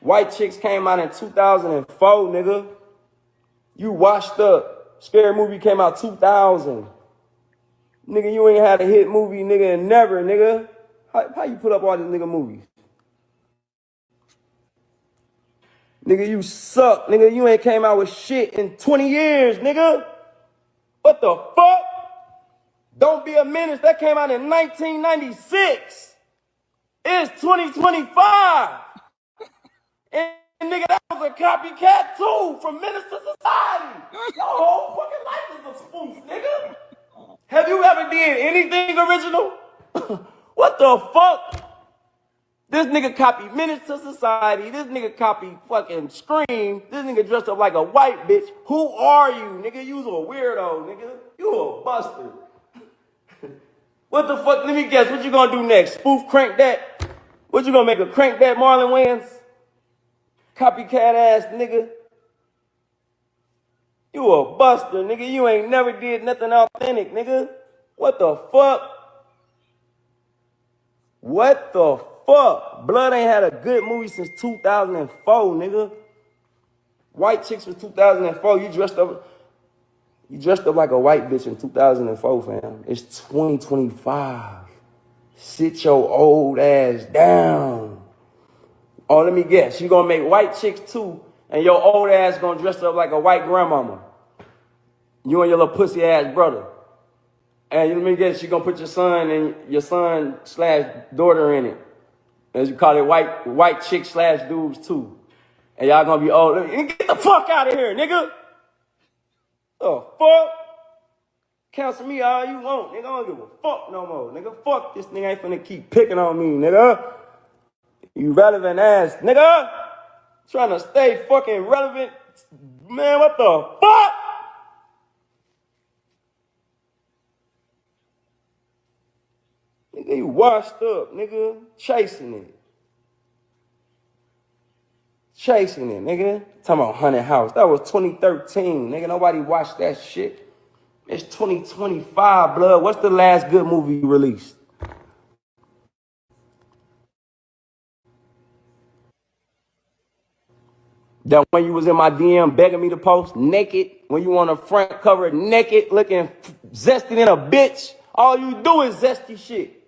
White Chicks came out in 2004, nigga. You washed up. Scary Movie came out 2000. Nigga, you ain't had a hit movie, nigga, and never, nigga. How you put up all these nigga movies? Nigga, you suck. Nigga, you ain't came out with shit in 20 years, nigga. What the fuck? Don't Be a Menace. That came out in 1996. It's 2025. And nigga, that was a copycat too from Menace to Society. Your whole fucking life is a spoof, nigga. Have you ever did anything original? What the fuck? This nigga copied Menace to Society. This nigga copied fucking Scream. This nigga dressed up like a white bitch. Who are you, nigga? You's a weirdo, nigga. You a buster. What the fuck? Let me guess. What you gonna do next? Spoof Crank That? What you gonna make a Crank That Marlon Wayans? Copycat ass nigga. You a buster, nigga. You ain't never did nothing authentic, nigga. What the fuck? What the fuck? Blood ain't had a good movie since 2004, nigga. White Chicks was 2004. You dressed up like a white bitch in 2004, fam. It's 2025. Sit your old ass down. Oh, let me guess. You gonna make White Chicks 2, and your old ass gonna dress up like a white grandmama. You and your little pussy ass brother. And let me guess, you gonna put your son/daughter in it. As you call it, white chick/dudes too. And y'all gonna be old. Get the fuck out of here, nigga. The fuck? Cancel me all you want, nigga. I don't give a fuck no more, nigga. Fuck this nigga ain't finna keep picking on me, nigga. You relevant ass, nigga. Trying to stay fucking relevant. Man, what the fuck? Nigga, you washed up, nigga. Chasing it, nigga. Talking about Haunted House. That was 2013, nigga. Nobody watched that shit. It's 2025, blood. What's the last good movie you released? That when you was in my DM begging me to post naked, when you on the front cover naked, looking zesty in a bitch. All you do is zesty shit.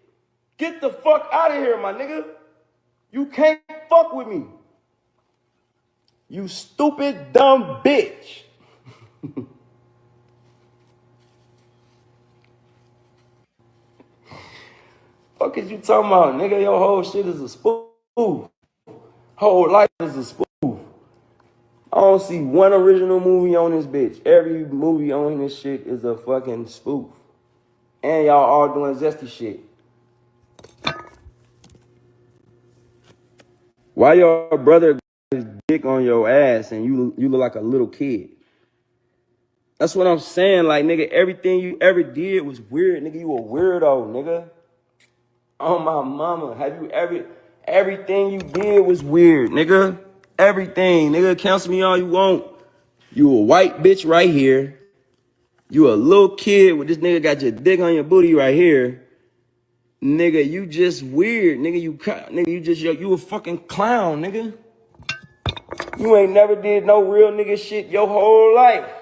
Get the fuck out of here, my nigga. You can't fuck with me. You stupid, dumb bitch. Fuck is you talking about, nigga? Your whole shit is a spoof. Whole life is a spoof. I don't see one original movie on this bitch. Every movie on this shit is a fucking spoof. And y'all all doing zesty shit. Why your brother got his dick on your ass and you look like a little kid? That's what I'm saying. Like, nigga, everything you ever did was weird. Nigga, you a weirdo, nigga. Oh, my mama. Have you everything you did was weird, nigga. Everything, nigga. Cancel me all you want. You a white bitch right here. You a little kid with this nigga got your dick on your booty right here. Nigga, you just weird. Nigga, you a fucking clown, nigga. You ain't never did no real nigga shit your whole life.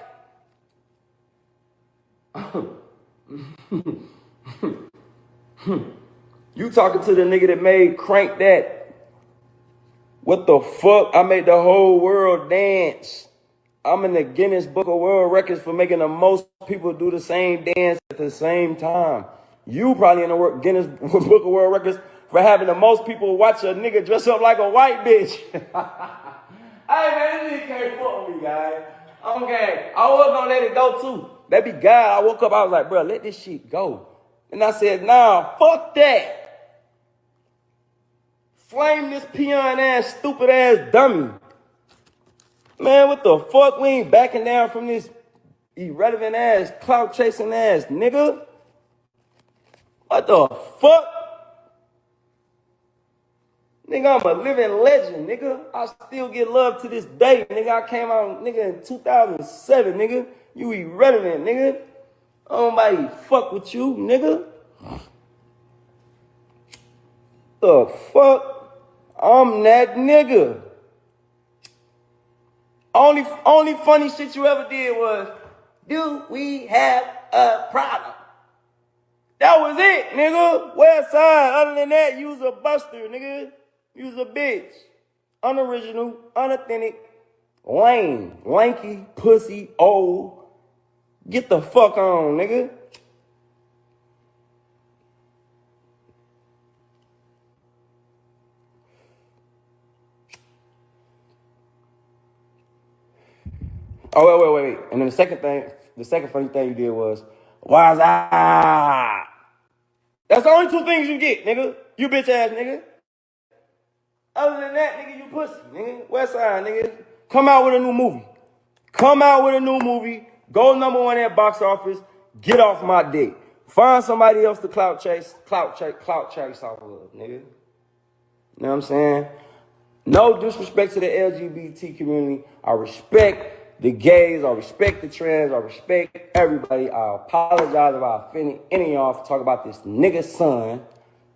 You talking to the nigga that made Crank That. What the fuck? I made the whole world dance. I'm in the Guinness Book of World Records for making the most people do the same dance at the same time. You probably in the Guinness Book of World Records for having the most people watch a nigga dress up like a white bitch. Hey man, this nigga can't fuck with me, guys. Okay, I was gonna let it go too. That be God. I woke up, I was like, bro, let this shit go. And I said, nah, fuck that. Flame this peon ass, stupid ass dummy. Man, what the fuck? We ain't backing down from this irrelevant ass, clout chasing ass nigga. What the fuck? Nigga, I'm a living legend, nigga. I still get love to this day, nigga. I came out, nigga, in 2007, nigga. You irrelevant, nigga. Nobody fuck with you, nigga. The fuck? I'm that nigga. Only funny shit you ever did was, do we have a problem? That was it, nigga. West side. Other than that, you was a buster, nigga. You was a bitch. Unoriginal, unauthentic, lame, lanky, pussy, old. Get the fuck on, nigga. Oh, wait. And then the second funny thing you did was, why's I? That's the only two things you get, nigga. You bitch ass nigga. Other than that, nigga, you pussy, nigga. West side, nigga. Come out with a new movie. Go #1 at box office. Get off my dick. Find somebody else to clout chase off of, nigga. You know what I'm saying? No disrespect to the LGBT community. I respect the gays. I respect the trans. I respect everybody. I apologize if I offended any of y'all for talking about this nigga's son.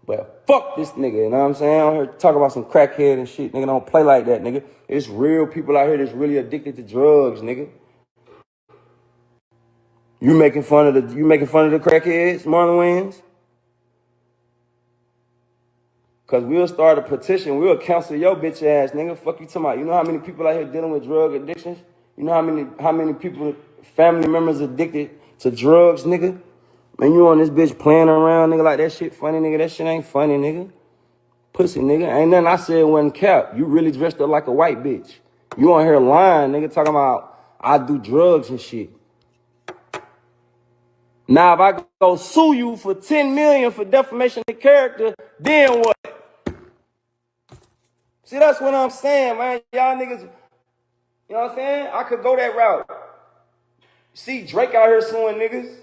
But fuck this nigga, you know what I'm saying? I'm here to talk about some crackhead and shit, nigga. Don't play like that, nigga. It's real people out here that's really addicted to drugs, nigga. You making fun of the crackheads, Marlon Wayans? Cause we'll start a petition, we'll cancel your bitch ass, nigga. Fuck you talking about. You know how many people out here dealing with drug addictions? You know how many people, family members addicted to drugs, nigga? Man, you on this bitch playing around, nigga, like that shit funny, nigga. That shit ain't funny, nigga. Pussy, nigga. Ain't nothing I said wasn't cap. You really dressed up like a white bitch. You on here lying, nigga, talking about I do drugs and shit. Now, if I go sue you for $10 million for defamation of character, then what? See, that's what I'm saying, man. Y'all niggas, you know what I'm saying? I could go that route. See, Drake out here suing niggas.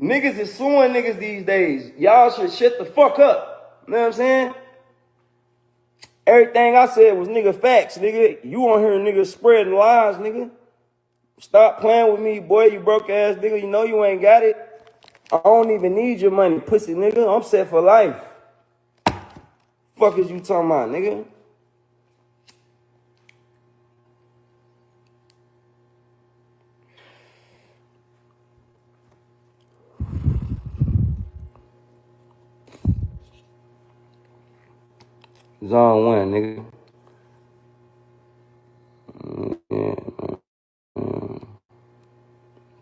Niggas is suing niggas these days. Y'all should shut the fuck up. You know what I'm saying? Everything I said was nigga facts, nigga. You on here niggas spreading lies, nigga. Stop playing with me, boy, you broke ass nigga. You know you ain't got it. I don't even need your money, pussy nigga. I'm set for life. Fuck is you talking about, nigga? Zone 1, nigga.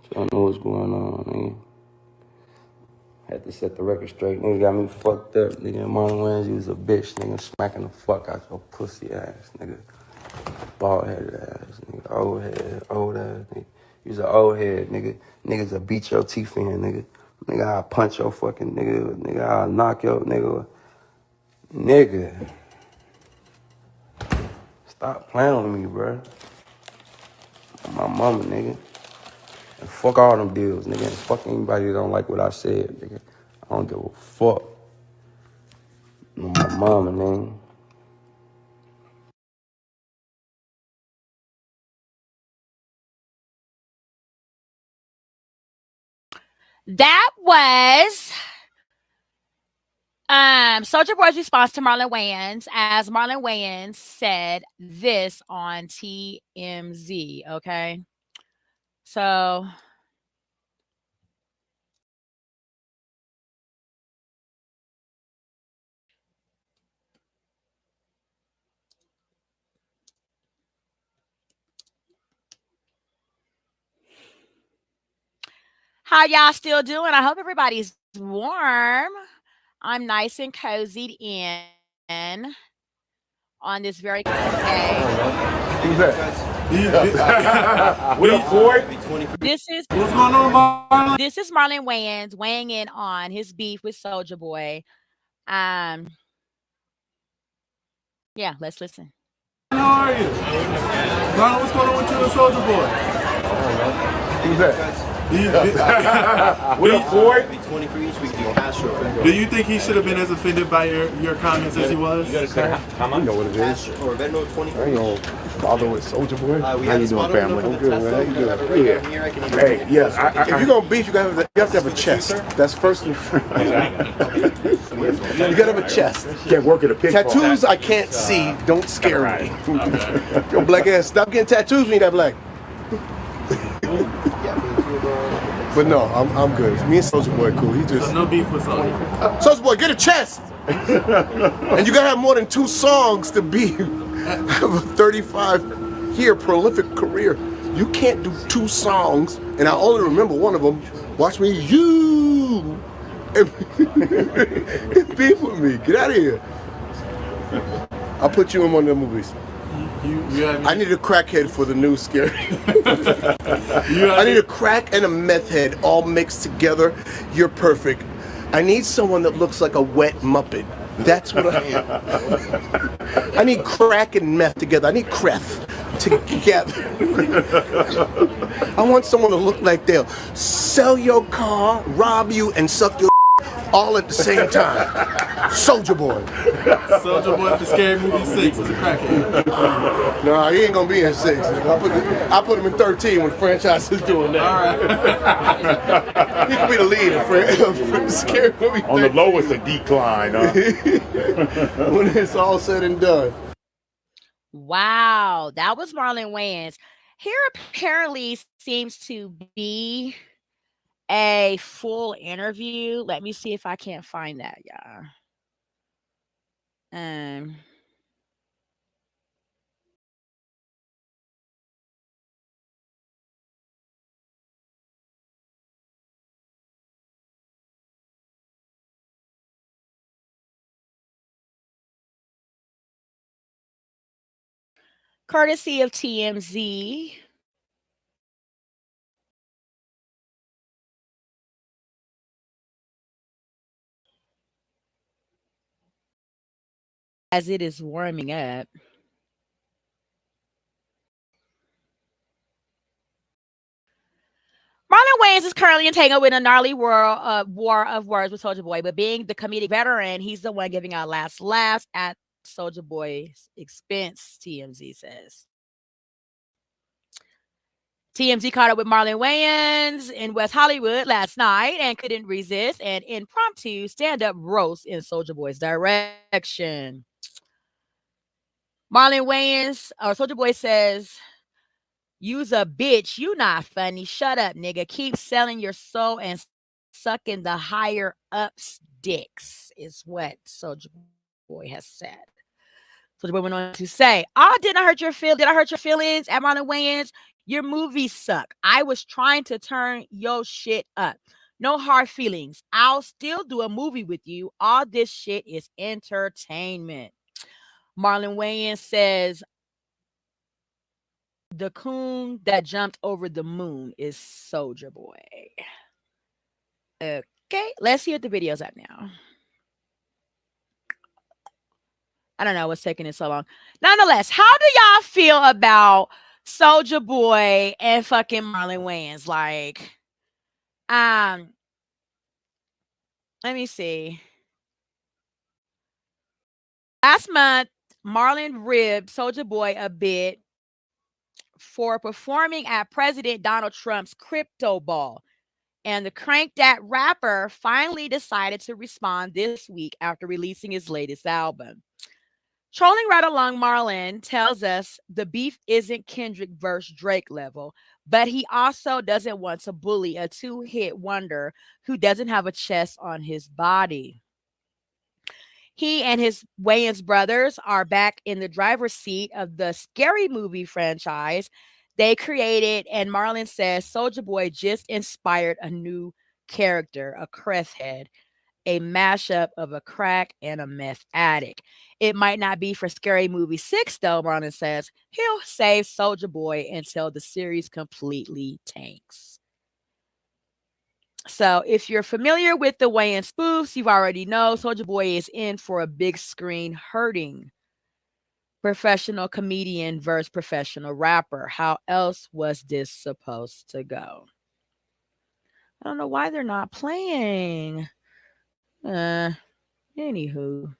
So I know what's going on, nigga. Had to set the record straight. Nigga got me fucked up, nigga. Marlon Wayans, you was a bitch, nigga. Smacking the fuck out your pussy ass, nigga. Bald headed ass, nigga. Old head, old ass, nigga. You was an old head, nigga. Niggas will beat your teeth in, nigga. Nigga, I'll punch your fucking nigga. Nigga, I'll knock your nigga. Nigga. Stop playing with me, bro. My mama, nigga. And fuck all them deals, nigga. And fuck anybody that don't like what I said, nigga. I don't give a fuck. My mama, nigga. That was Soulja Boy's response to Marlon Wayans, as Marlon Wayans said this on TMZ. Okay, so how y'all still doing? I hope everybody's warm. I'm nice and cozied in on this very cold day. Who's that? What up, Ford? This is What's going on, Marlon? This is Marlon Wayans weighing in on his beef with Soulja Boy. Yeah, let's listen. How are you? Marlon, what's going on with you and Soulja Boy? Who's that? What up, Ford? Do you think he should have been as offended by your comments as he was? You know what it is. I ain't gonna bother with Soulja Boy. How you doing, family? I'm good, man. How you doing? Yeah. Hey, yes. If you're gonna beef, you have to have a chest. That's first and foremost. You gotta have a chest. Can't work at a pig tattoos farm. I can't see. Don't scare me. Yo, black ass, stop getting tattoos when you that black. But no, I'm good. Me and Soulja Boy cool. He just no beef with Soulja. Soulja Boy, get a chest. And you gotta have more than 2 songs to have a 35-year prolific career. You can't do 2 songs, and I only remember one of them. Watch me, you, and beef with me. Get out of here. I'll put you in one of the movies. I need a crackhead for the new scary. I need a crack and a meth head all mixed together. You're perfect. I need someone that looks like a wet Muppet. That's what I need crack and meth together. I need creth together. I want someone to look like they'll sell your car, rob you, and suck your all at the same time. Soulja Boy. Soulja Boy for Scary Movie 6 is a crackhead. No, he ain't gonna be in 6. I put him in 13 when the franchise is doing that. All right. He can be the lead of Scary Movie 13. On the lowest of decline, huh? When it's all said and done. Wow, that was Marlon Wayans. Here apparently seems to be a full interview. Let me see if I can't find that, y'all. Courtesy of TMZ. As it is warming up. Marlon Wayans is currently entangled in a gnarly war of words with Soulja Boy, but being the comedic veteran, he's the one giving out last laughs at Soulja Boy's expense, TMZ says. TMZ caught up with Marlon Wayans in West Hollywood last night and couldn't resist an impromptu stand-up roast in Soulja Boy's direction. Marlon Wayans, or Soulja Boy says, "You's a bitch. You not funny. Shut up, nigga. Keep selling your soul and sucking the higher ups dicks," is what Soulja Boy has said. Soulja Boy went on to say, "Oh, did I hurt your feelings? Did I hurt your feelings at Marlon Wayans? Your movies suck. I was trying to turn your shit up. No hard feelings. I'll still do a movie with you. All this shit is entertainment." Marlon Wayans says, "The coon that jumped over the moon is Soulja Boy." Okay, let's see what the video's at now. I don't know what's taking it so long. Nonetheless, how do y'all feel about Soulja Boy and fucking Marlon Wayans? Like, let me see. Last month, Marlon ribbed Soulja Boy a bit for performing at President Donald Trump's crypto ball. And the Crank That rapper finally decided to respond this week after releasing his latest album. Trolling right along, Marlon tells us the beef isn't Kendrick versus Drake level, but he also doesn't want to bully a 2-hit wonder who doesn't have a chest on his body. He and his Wayans brothers are back in the driver's seat of the Scary Movie franchise they created, and Marlon says Soulja Boy just inspired a new character, a crest head, a mashup of a crack and a meth addict. It might not be for Scary Movie 6, though, Marlon says. He'll save Soulja Boy until the series completely tanks. So if you're familiar with the Wayans spoofs, you already know Soulja Boy is in for a big screen hurting. Professional comedian versus professional rapper. How else was this supposed to go? I don't know why they're not playing. Anywho.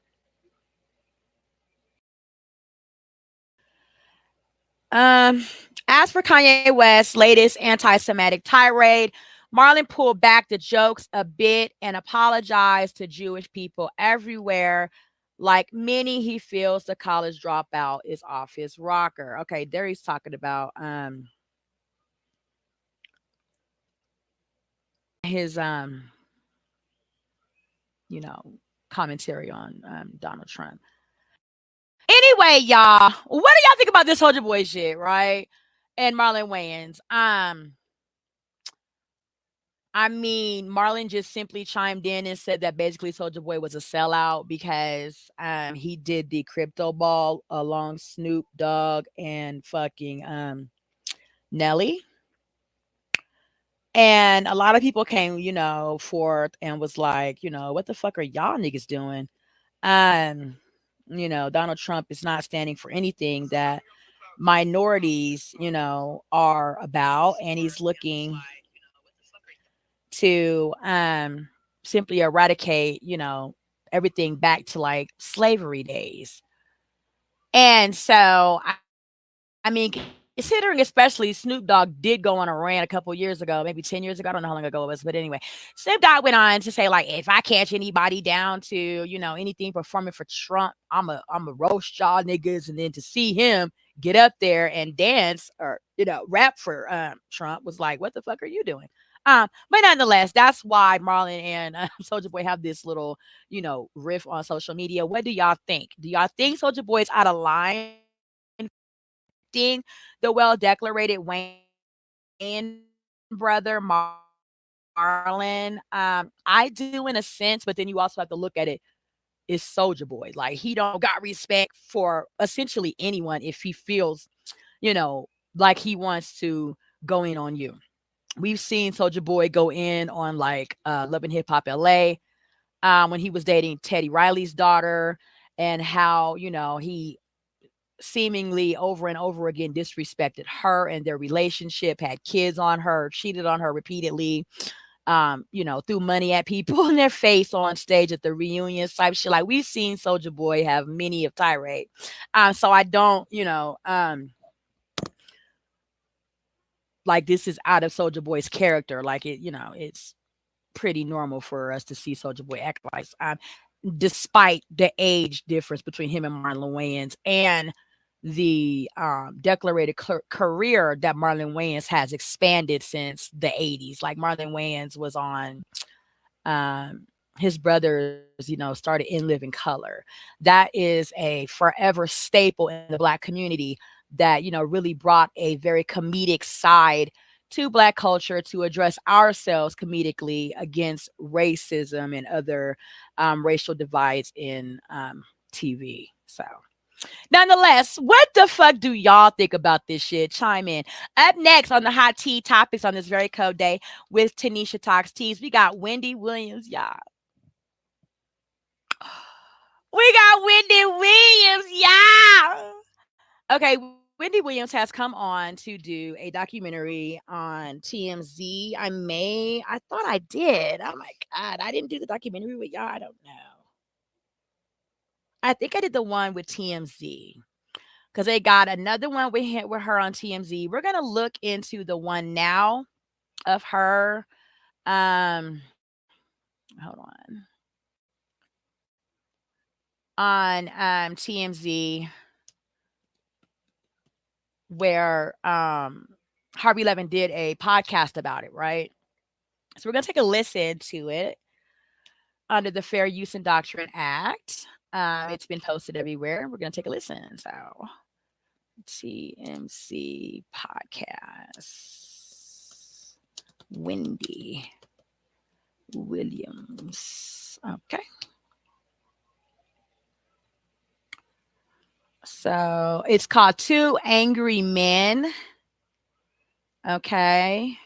Um, as for Kanye West's latest anti-Semitic tirade, Marlon pulled back the jokes a bit and apologized to Jewish people everywhere. Like many, he feels the college dropout is off his rocker. Okay, there he's talking about his commentary on Donald Trump. Anyway, y'all, what do y'all think about this Soulja Boy shit, right? And Marlon Wayans. I mean, Marlon just simply chimed in and said that basically Soulja Boy was a sellout because he did the crypto ball along Snoop Dogg and fucking Nelly. And a lot of people came, forth and was like, what the fuck are y'all niggas doing? Donald Trump is not standing for anything that minorities, are about, and he's looking to simply eradicate, everything back to like slavery days. And so, I mean, considering especially Snoop Dogg did go on a rant a couple years ago, maybe 10 years ago. I don't know how long ago it was, but anyway, Snoop Dogg went on to say, like, if I catch anybody down to, anything performing for Trump, I'm a roast y'all niggas. And then to see him get up there and dance or, rap for Trump was like, what the fuck are you doing? But nonetheless, that's why Marlon and Soulja Boy have this little, riff on social media. What do y'all think? Do y'all think Soulja Boy is out of line? The well-decorated Wayne brother Marlon. I do in a sense, but then you also have to look at it. Is Soulja Boy like he don't got respect for essentially anyone if he feels, like he wants to go in on you. We've seen Soulja Boy go in on like Love and Hip Hop LA when he was dating Teddy Riley's daughter, and how he seemingly over and over again disrespected her and their relationship, had kids on her, cheated on her repeatedly, threw money at people in their face on stage at the reunions type shit. Like we've seen Soulja Boy have many of tirade. So I don't, like this is out of Soulja Boy's character. Like it, it's pretty normal for us to see Soulja Boy act like despite the age difference between him and Marlon Wayans and the decorated career that Marlon Wayans has expanded since the 80s. Like Marlon Wayans was on his brothers, started In Living Color. That is a forever staple in the Black community that, really brought a very comedic side to Black culture to address ourselves comedically against racism and other racial divides in TV. So nonetheless, what the fuck do y'all think about this shit? Chime in. Up next on the hot tea topics on this very cold day with Tanisha Talks Teas, we got Wendy Williams, y'all. We got Wendy Williams, y'all. Okay, Wendy Williams has come on to do a documentary on TMZ. I thought I did. Oh my God. I didn't do the documentary with y'all. I don't know. I think I did the one with TMZ because they got another one with her on TMZ. We're going to look into the one now of her. Hold on. On TMZ, where Harvey Levin did a podcast about it, right? So we're going to take a listen to it under the Fair Use and Doctrine Act. It's been posted everywhere. We're going to take a listen. So TMZ podcast, Wendy Williams. Okay. So it's called Two Angry Men. Okay.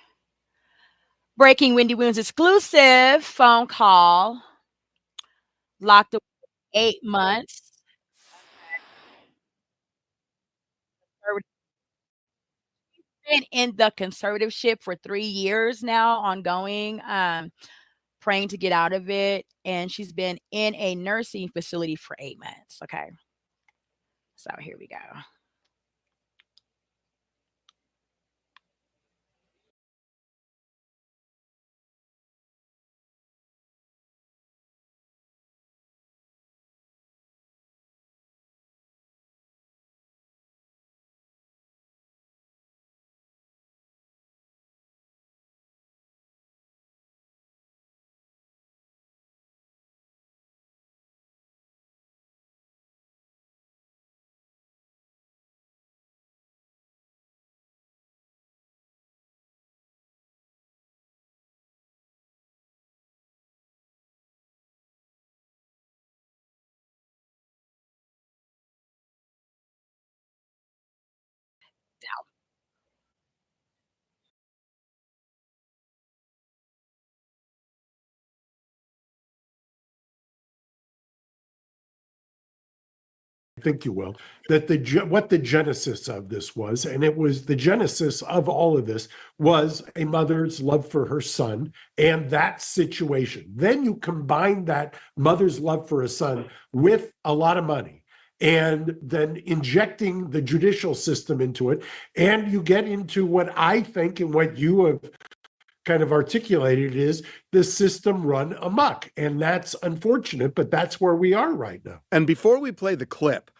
Breaking Wendy Williams exclusive phone call. Locked away 8 months. been in the conservatorship for 3 years now, ongoing, praying to get out of it, and she's been in a nursing facility for 8 months. Okay. So here we go. I think you will, that what the genesis of this was, and it was the genesis of all of this was a mother's love for her son and that situation. Then you combine that mother's love for a son with a lot of money and then injecting the judicial system into it, and you get into what I think and what you have kind of articulated is the system run amok. And that's unfortunate, but that's where we are right now. And before we play the clip,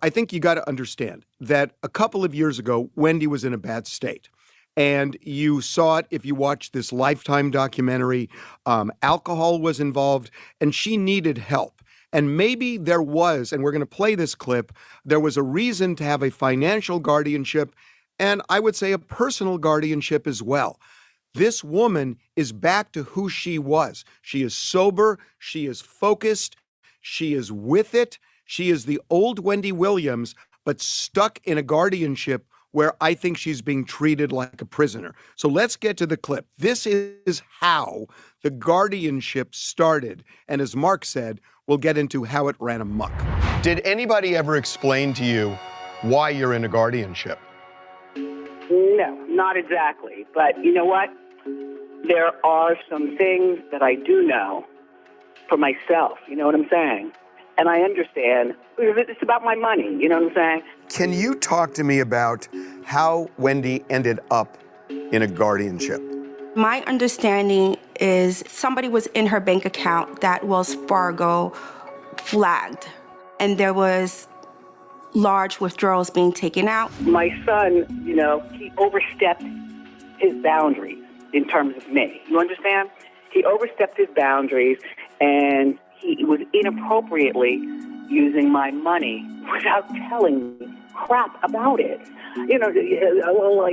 I think you got to understand that a couple of years ago, Wendy was in a bad state. And you saw it if you watched this Lifetime documentary. Alcohol was involved, and she needed help. And maybe there was, and we're going to play this clip, there was a reason to have a financial guardianship, and I would say a personal guardianship as well. This woman is back to who she was. She is sober. She is focused. She is with it. She is the old Wendy Williams, but stuck in a guardianship where I think she's being treated like a prisoner. So let's get to the clip. This is how the guardianship started. And as Mark said, we'll get into how it ran amok. Did anybody ever explain to you why you're in a guardianship? No, not exactly. But you know what? There are some things that I do know for myself. You know what I'm saying? And I understand. It's about my money. You know what I'm saying? Can you talk to me about how Wendy ended up in a guardianship? My understanding is somebody was in her bank account that Wells Fargo flagged, and there was large withdrawals being taken out. My son, he overstepped his boundaries in terms of me. You understand? He overstepped his boundaries, and he was inappropriately using my money without telling me crap about it.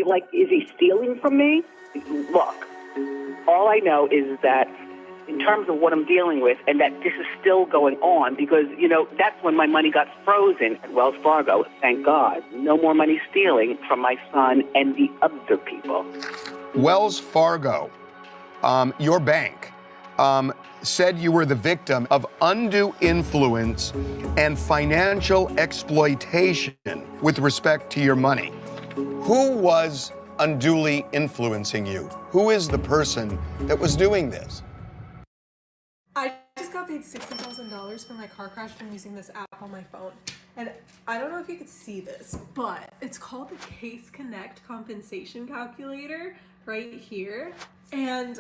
Like, is he stealing from me? Look, all I know is that in terms of what I'm dealing with, and that this is still going on because, that's when my money got frozen at Wells Fargo. Thank God. No more money stealing from my son and the other people. Wells Fargo, your bank, said you were the victim of undue influence and financial exploitation with respect to your money. Who was unduly influencing you? Who is the person that was doing this? I just got paid $60,000 for my car crash from using this app on my phone. And I don't know if you could see this, but it's called the Case Connect Compensation Calculator right here. And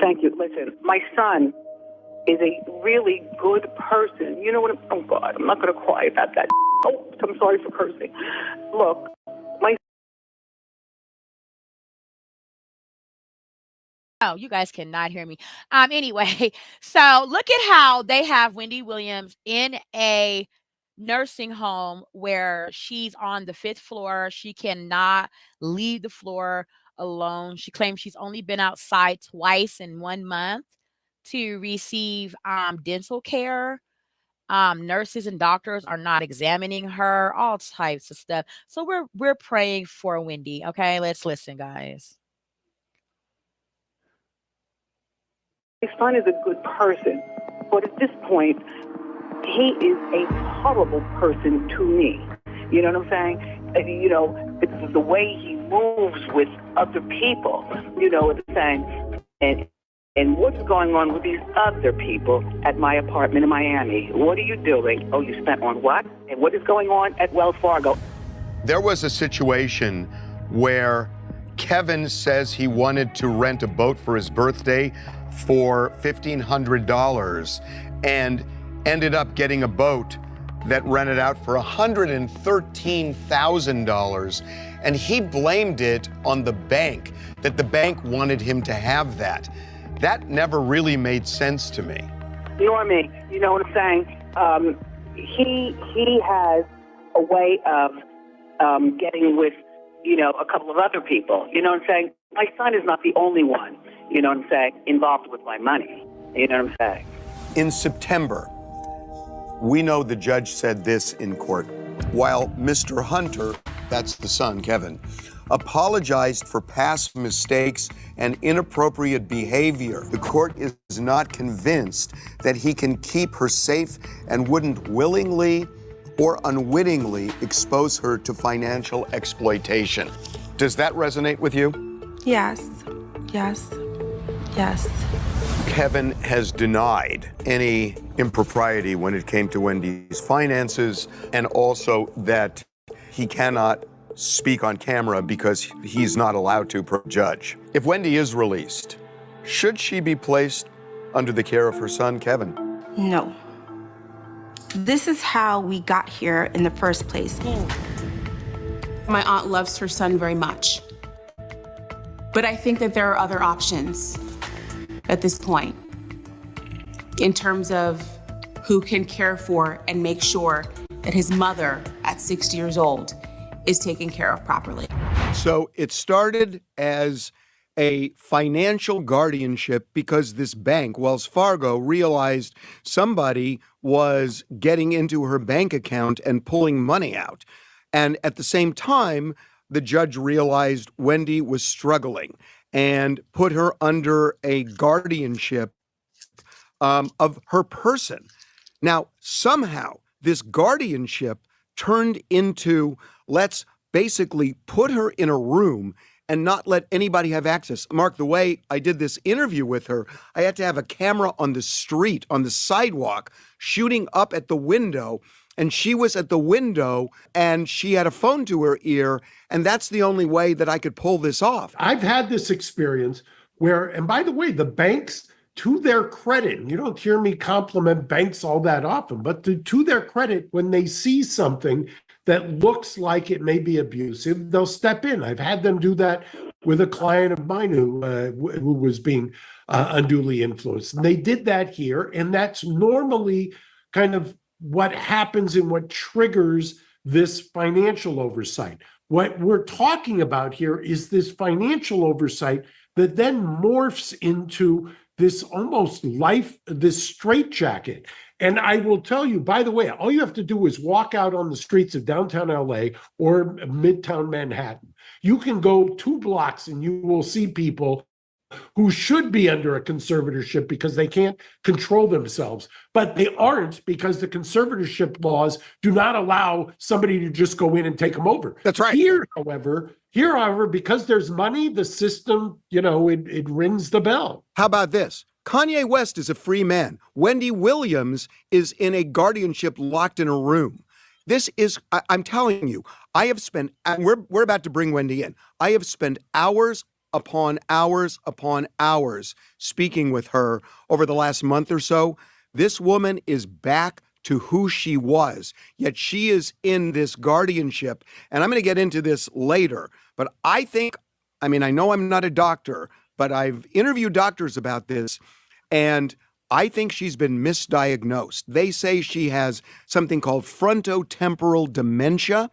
Thank you. Listen, my son is a really good person. You know what? Oh, God, I'm not going to cry about that. Oh, I'm sorry for cursing. Look, Oh, you guys cannot hear me. Anyway, so look at how they have Wendy Williams in a nursing home where she's on the 5th floor. She cannot leave the floor alone. She claims she's only been outside twice in 1 month to receive dental care. Nurses and doctors are not examining her, all types of stuff. So we're praying for Wendy. Okay, let's listen, guys. son is a good person, but at this point, he is a horrible person to me. You know what I'm saying? You know, it's the way he moves with other people. You know what I'm saying? And what's going on with these other people at my apartment in Miami? What are you doing? Oh, you spent on what? And what is going on at Wells Fargo? There was a situation where Kevin says he wanted to rent a boat for his birthday for $1,500 and ended up getting a boat that rented out for $113,000. And he blamed it on the bank, that the bank wanted him to have that. That never really made sense to me. Normie, you know what I'm saying? He has a way of getting with, you know, a couple of other people. You know what I'm saying? My son is not the only one, you know what I'm saying, involved with my money. You know what I'm saying? In September, we know the judge said this in court. While Mr. Hunter, that's the son, Kevin, apologized for past mistakes and inappropriate behavior, the court is not convinced that he can keep her safe and wouldn't willingly or unwittingly expose her to financial exploitation. Does that resonate with you? Yes, yes, yes. Kevin has denied any impropriety when it came to Wendy's finances, and also that he cannot speak on camera because he's not allowed to per judge. If Wendy is released, should she be placed under the care of her son, Kevin? No. This is how we got here in the first place. My aunt loves her son very much. But I think that there are other options at this point in terms of who can care for and make sure that his mother at 60 years old is taken care of properly. So it started as a financial guardianship because this bank, Wells Fargo, realized somebody was getting into her bank account and pulling money out. And at the same time, the judge realized Wendy was struggling and put her under a guardianship of her person. Now, somehow, this guardianship turned into, let's basically put her in a room and not let anybody have access. Mark, the way I did this interview with her, I had to have a camera on the street, on the sidewalk, shooting up at the window. And she was at the window and she had a phone to her ear. And that's the only way that I could pull this off. I've had this experience where, and by the way, the banks, to their credit, and you don't hear me compliment banks all that often, but to their credit, when they see something that looks like it may be abusive, they'll step in. I've had them do that with a client of mine who was being unduly influenced. And they did that here, and that's normally kind of what happens and what triggers this financial oversight. What we're talking about here is this financial oversight that then morphs into this almost this straitjacket. And I will tell you, by the way, all you have to do is walk out on the streets of downtown LA or Midtown Manhattan. You can go 2 blocks and you will see people who should be under a conservatorship because they can't control themselves, but they aren't because the conservatorship laws do not allow somebody to just go in and take them over. That's right. Here, however, because there's money, the system, it rings the bell. How about this? Kanye West is a free man. Wendy Williams is in a guardianship locked in a room. This is, I'm telling you, I have spent, we're about to bring Wendy in. I have spent hours upon hours upon hours speaking with her over the last month or so. This woman is back to who she was, yet she is in this guardianship. And I'm going to get into this later, but I know I'm not a doctor, but I've interviewed doctors about this, and I think she's been misdiagnosed. They say she has something called frontotemporal dementia.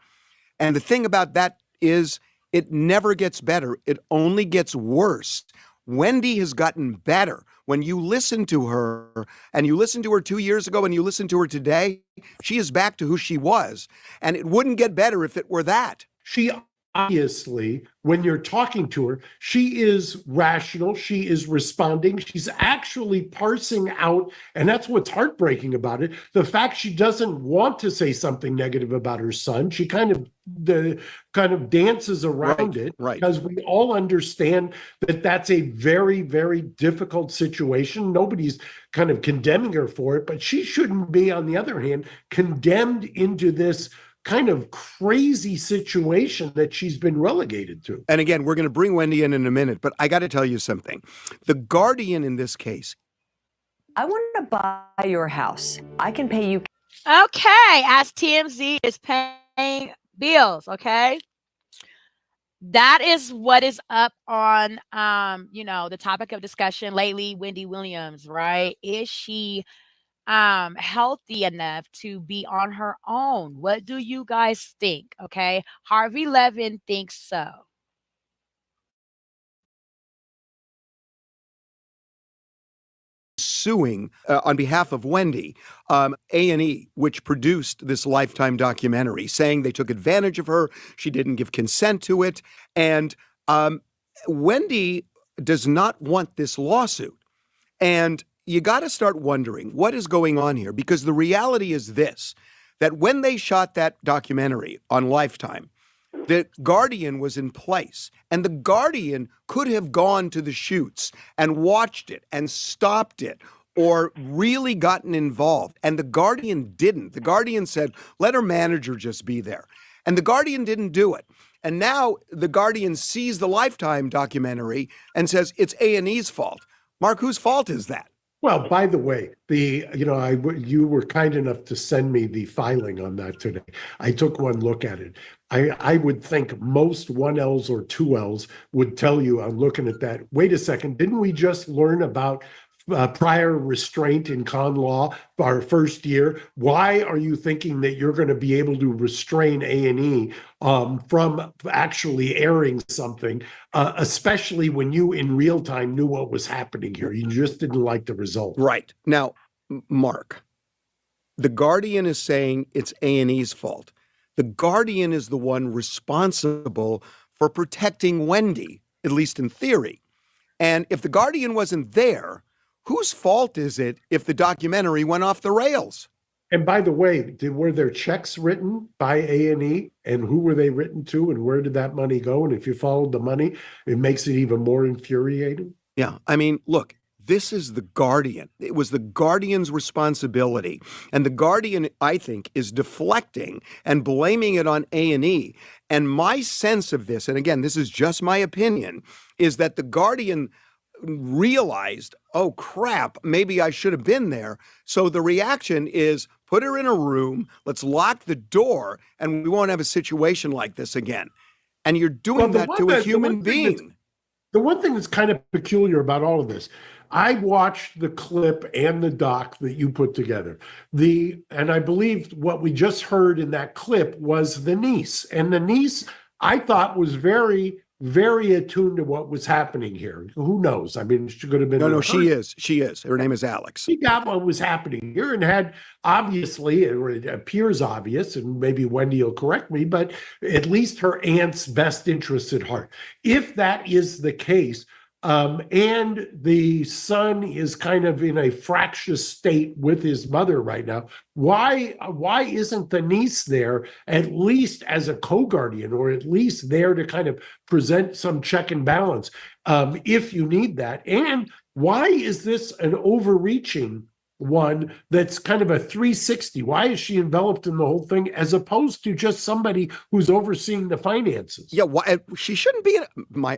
And the thing about that is it never gets better. It only gets worse. Wendy has gotten better. When you listen to her, and you listened to her 2 years ago and you listen to her today, she is back to who she was. And it wouldn't get better if it were that. She obviously, when you're talking to her, she is rational. She is responding. She's actually parsing out, and that's what's heartbreaking about it. The fact she doesn't want to say something negative about her son. She kind of dances around it, because we all understand that that's a very, very difficult situation. Nobody's kind of condemning her for it, but she shouldn't be, on the other hand, condemned into this kind of crazy situation that she's been relegated to. And again, we're going to bring Wendy in a minute, but I got to tell you something. The Guardian in this case. I want to buy your house. I can pay you. Okay, as TMZ is paying bills, okay? That is what is up on, the topic of discussion lately, Wendy Williams, right? Is she healthy enough to be on her own? What do you guys think? Okay, Harvey Levin thinks so. Suing on behalf of Wendy, A&E, which produced this Lifetime documentary, saying they took advantage of her. She didn't give consent to it. And Wendy does not want this lawsuit. And you got to start wondering what is going on here, because the reality is this, that when they shot that documentary on Lifetime, the Guardian was in place, and the Guardian could have gone to the shoots and watched it and stopped it or really gotten involved. And the Guardian didn't. The Guardian said, let her manager just be there. And the Guardian didn't do it. And now the Guardian sees the Lifetime documentary and says it's A&E's fault. Mark, whose fault is that? Well, by the way, you were kind enough to send me the filing on that today. I took one look at it. I would think most 1Ls or 2Ls would tell you, I'm looking at that, wait a second, didn't we just learn about prior restraint in con law for our first year? Why are you thinking that you're going to be able to restrain A&E from actually airing something, especially when you in real time knew what was happening here? You just didn't like the result. Right. Now, Mark, the Guardian is saying it's A&E's fault. The Guardian is the one responsible for protecting Wendy, at least in theory. And if the Guardian wasn't there, whose fault is it if the documentary went off the rails? And by the way, were there checks written by A&E, and who were they written to, and where did that money go? And if you followed the money, it makes it even more infuriating. Yeah, I mean, look, this is the Guardian. It was the Guardian's responsibility. And the Guardian, I think, is deflecting and blaming it on A&E. And my sense of this, and again, this is just my opinion, is that the Guardian realized, oh crap, maybe I should have been there. So the reaction is put her in a room, let's lock the door, and we won't have a situation like this again. And you're doing that to a human being. The one thing that's kind of peculiar about all of this, I watched the clip and the doc that you put together. And I believe what we just heard in that clip was the niece. And the niece, I thought, was very, very attuned to what was happening here. Who knows? I mean, she could have been. No, she is. She is. Her name is Alex. She got what was happening here and had, obviously, it appears obvious, and maybe Wendy will correct me, but at least her aunt's best interests at heart. If that is the case, and the son is kind of in a fractious state with his mother right now, why isn't the niece there at least as a co-guardian, or at least there to kind of present some check and balance if you need that? And why is this an overreaching one that's kind of a 360? Why is she enveloped in the whole thing as opposed to just somebody who's overseeing the finances? Yeah, why she shouldn't be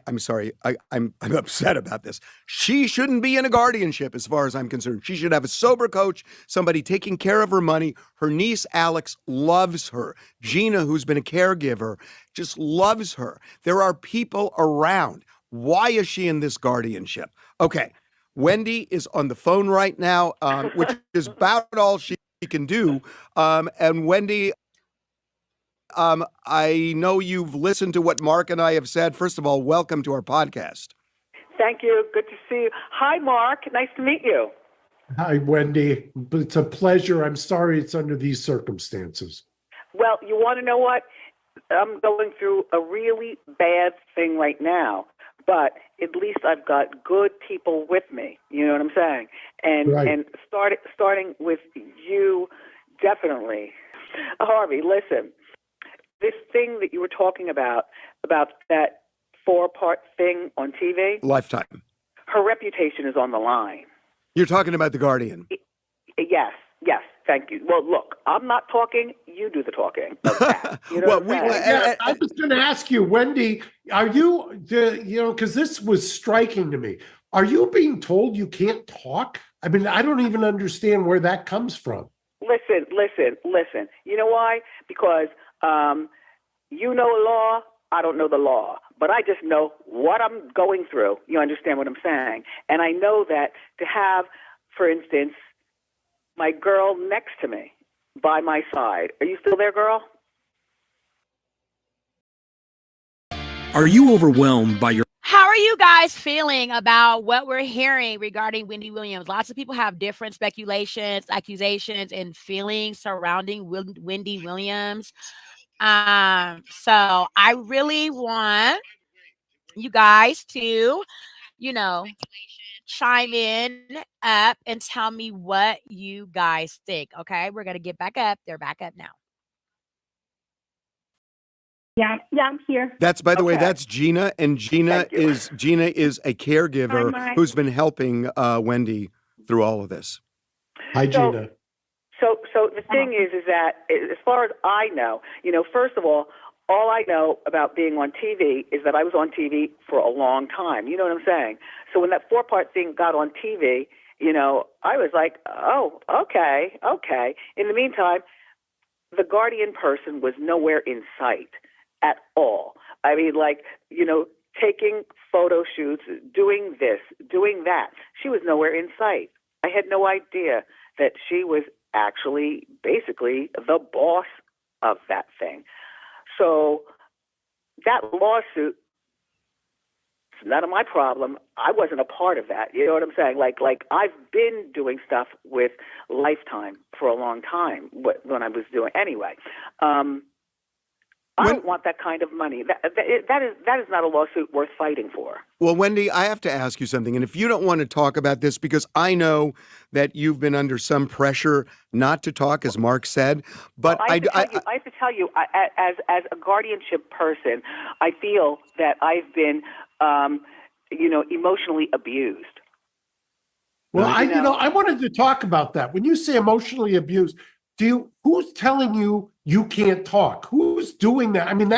I'm sorry, I'm upset about this. She shouldn't be in a guardianship as far as I'm concerned. She should have a sober coach, somebody taking care of her money. Her niece Alex loves her. Gina, who's been a caregiver, just loves her. There are people around. Why is she in this guardianship? Okay. Wendy is on the phone right now, which is about all she can do. And Wendy, I know you've listened to what Mark and I have said. First of all, welcome to our podcast. Thank you. Good to see you. Hi, Mark. Nice to meet you. Hi, Wendy. It's a pleasure. I'm sorry it's under these circumstances. Well, you want to know what? I'm going through a really bad thing right now, but at least I've got good people with me. You know what I'm saying? And Right. starting with you, definitely. Harvey, listen, this thing that you were talking about that 4-part thing on TV, Lifetime. her reputation is on the line. You're talking about The Guardian. Yes, thank you. Well, look, I'm not talking, you do the talking. Of that. You know what I'm saying? Yeah, I was going to ask you, Wendy, are you, because this was striking to me. Are you being told you can't talk? I mean, I don't even understand where that comes from. Listen. You know why? Because you know the law, I don't know the law. But I just know what I'm going through. You understand what I'm saying? And I know that to have, for instance, my girl next to me by my side. Are you still there, girl? Are you overwhelmed by your... How are you guys feeling about what we're hearing regarding Wendy Williams? Lots of people have different speculations, accusations, and feelings surrounding Wendy Williams. So I really want you guys to, chime in up and tell me what you guys think. Okay, we're gonna get back up. They're back up now. Yeah, I'm here. That's, by the way, that's Gina, and Gina is a caregiver Hi, Mike. who's been helping Wendy through all of this. Hi, Gina. So the thing is that as far as I know, first of all I know about being on TV is that I was on TV for a long time. You know what I'm saying? So when that 4-part thing got on TV, I was like, oh, okay. In the meantime, the Guardian person was nowhere in sight at all. I mean, taking photo shoots, doing this, doing that. She was nowhere in sight. I had no idea that she was actually basically the boss of that thing. So that lawsuit, it's none of my problem. I wasn't a part of that. You know what I'm saying? Like I've been doing stuff with Lifetime for a long time when I was doing anyway. I don't want that kind of money. That is not a lawsuit worth fighting for. Well, Wendy, I have to ask you something. And if you don't want to talk about this, because I know that you've been under some pressure not to talk, as Mark said, but I have to tell you, as a guardianship person, I feel that I've been, emotionally abused. Well, I wanted to talk about that. When you say emotionally abused, who's telling you can't talk? Who's doing that? I mean,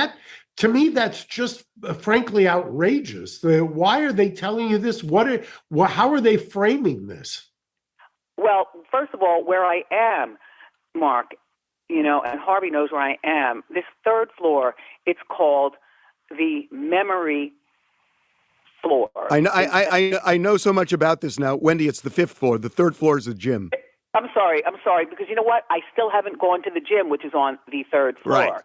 to me, that's just frankly outrageous. Why are they telling you this? How are they framing this? Well, first of all, where I am, Mark, and Harvey knows where I am. This 3rd floor, it's called the memory floor. I know so much about this now. Wendy, it's the 5th floor. The 3rd floor is the gym. I'm sorry, because you know what? I still haven't gone to the gym, which is on the 3rd floor. Right.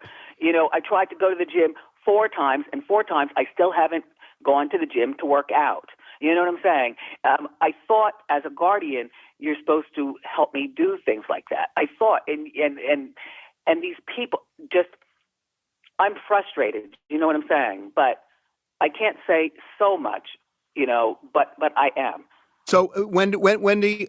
I tried to go to the gym 4 times, and 4 times I still haven't gone to the gym to work out. You know what I'm saying? I thought as a guardian, you're supposed to help me do things like that. I thought, and these people just, I'm frustrated. You know what I'm saying? But I can't say so much, but I am. So, Wendy,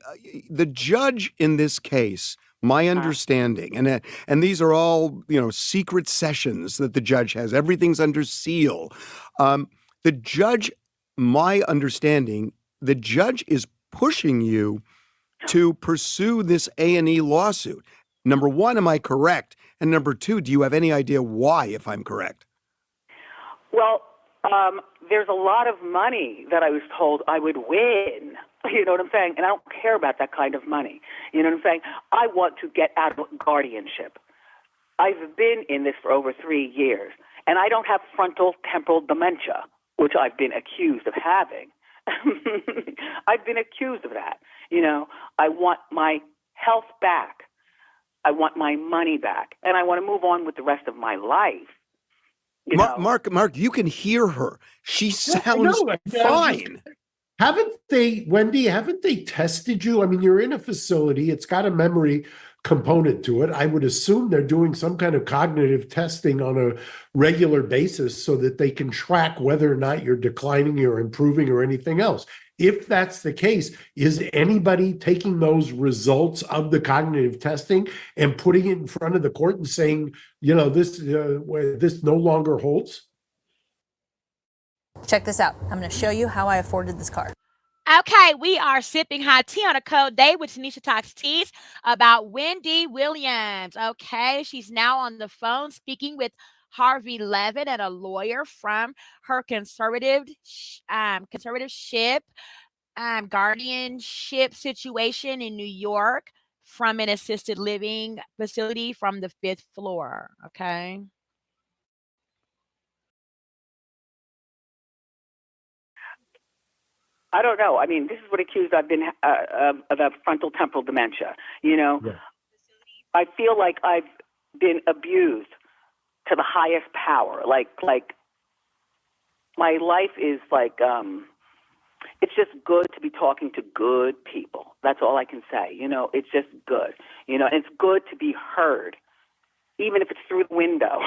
the judge in this case, my understanding, and these are all, secret sessions that the judge has. Everything's under seal. The judge, my understanding, the judge is pushing you to pursue this A&E lawsuit. Number one, am I correct? And number two, do you have any idea why, if I'm correct? Well, there's a lot of money that I was told I would win. You know what I'm saying? And I don't care about that kind of money. You know what I'm saying? I want to get out of guardianship. I've been in this for over 3 years, and I don't have frontal temporal dementia, which I've been accused of having. I've been accused of that. I want my health back. I want my money back, and I want to move on with the rest of my life. Mark, you can hear her. She sounds fine. Wendy, haven't they tested you? I mean, you're in a facility. It's got a memory component to it. I would assume they're doing some kind of cognitive testing on a regular basis so that they can track whether or not you're declining or improving or anything else. If that's the case, is anybody taking those results of the cognitive testing and putting it in front of the court and saying, this no longer holds? Check this out. I'm going to show you how I afforded this car. Okay, we are sipping hot tea on a cold day with Tanisha Talks Teas about Wendy Williams. Okay, she's now on the phone speaking with Harvey Levin and a lawyer from her conservatorship guardianship situation in New York from an assisted living facility from the 5th floor. Okay. I don't know. I mean, this is what accused I've been of a frontal temporal dementia. I feel like I've been abused to the highest power. Like my life is like, it's just good to be talking to good people. That's all I can say. It's just good. And it's good to be heard. Even if it's through the window.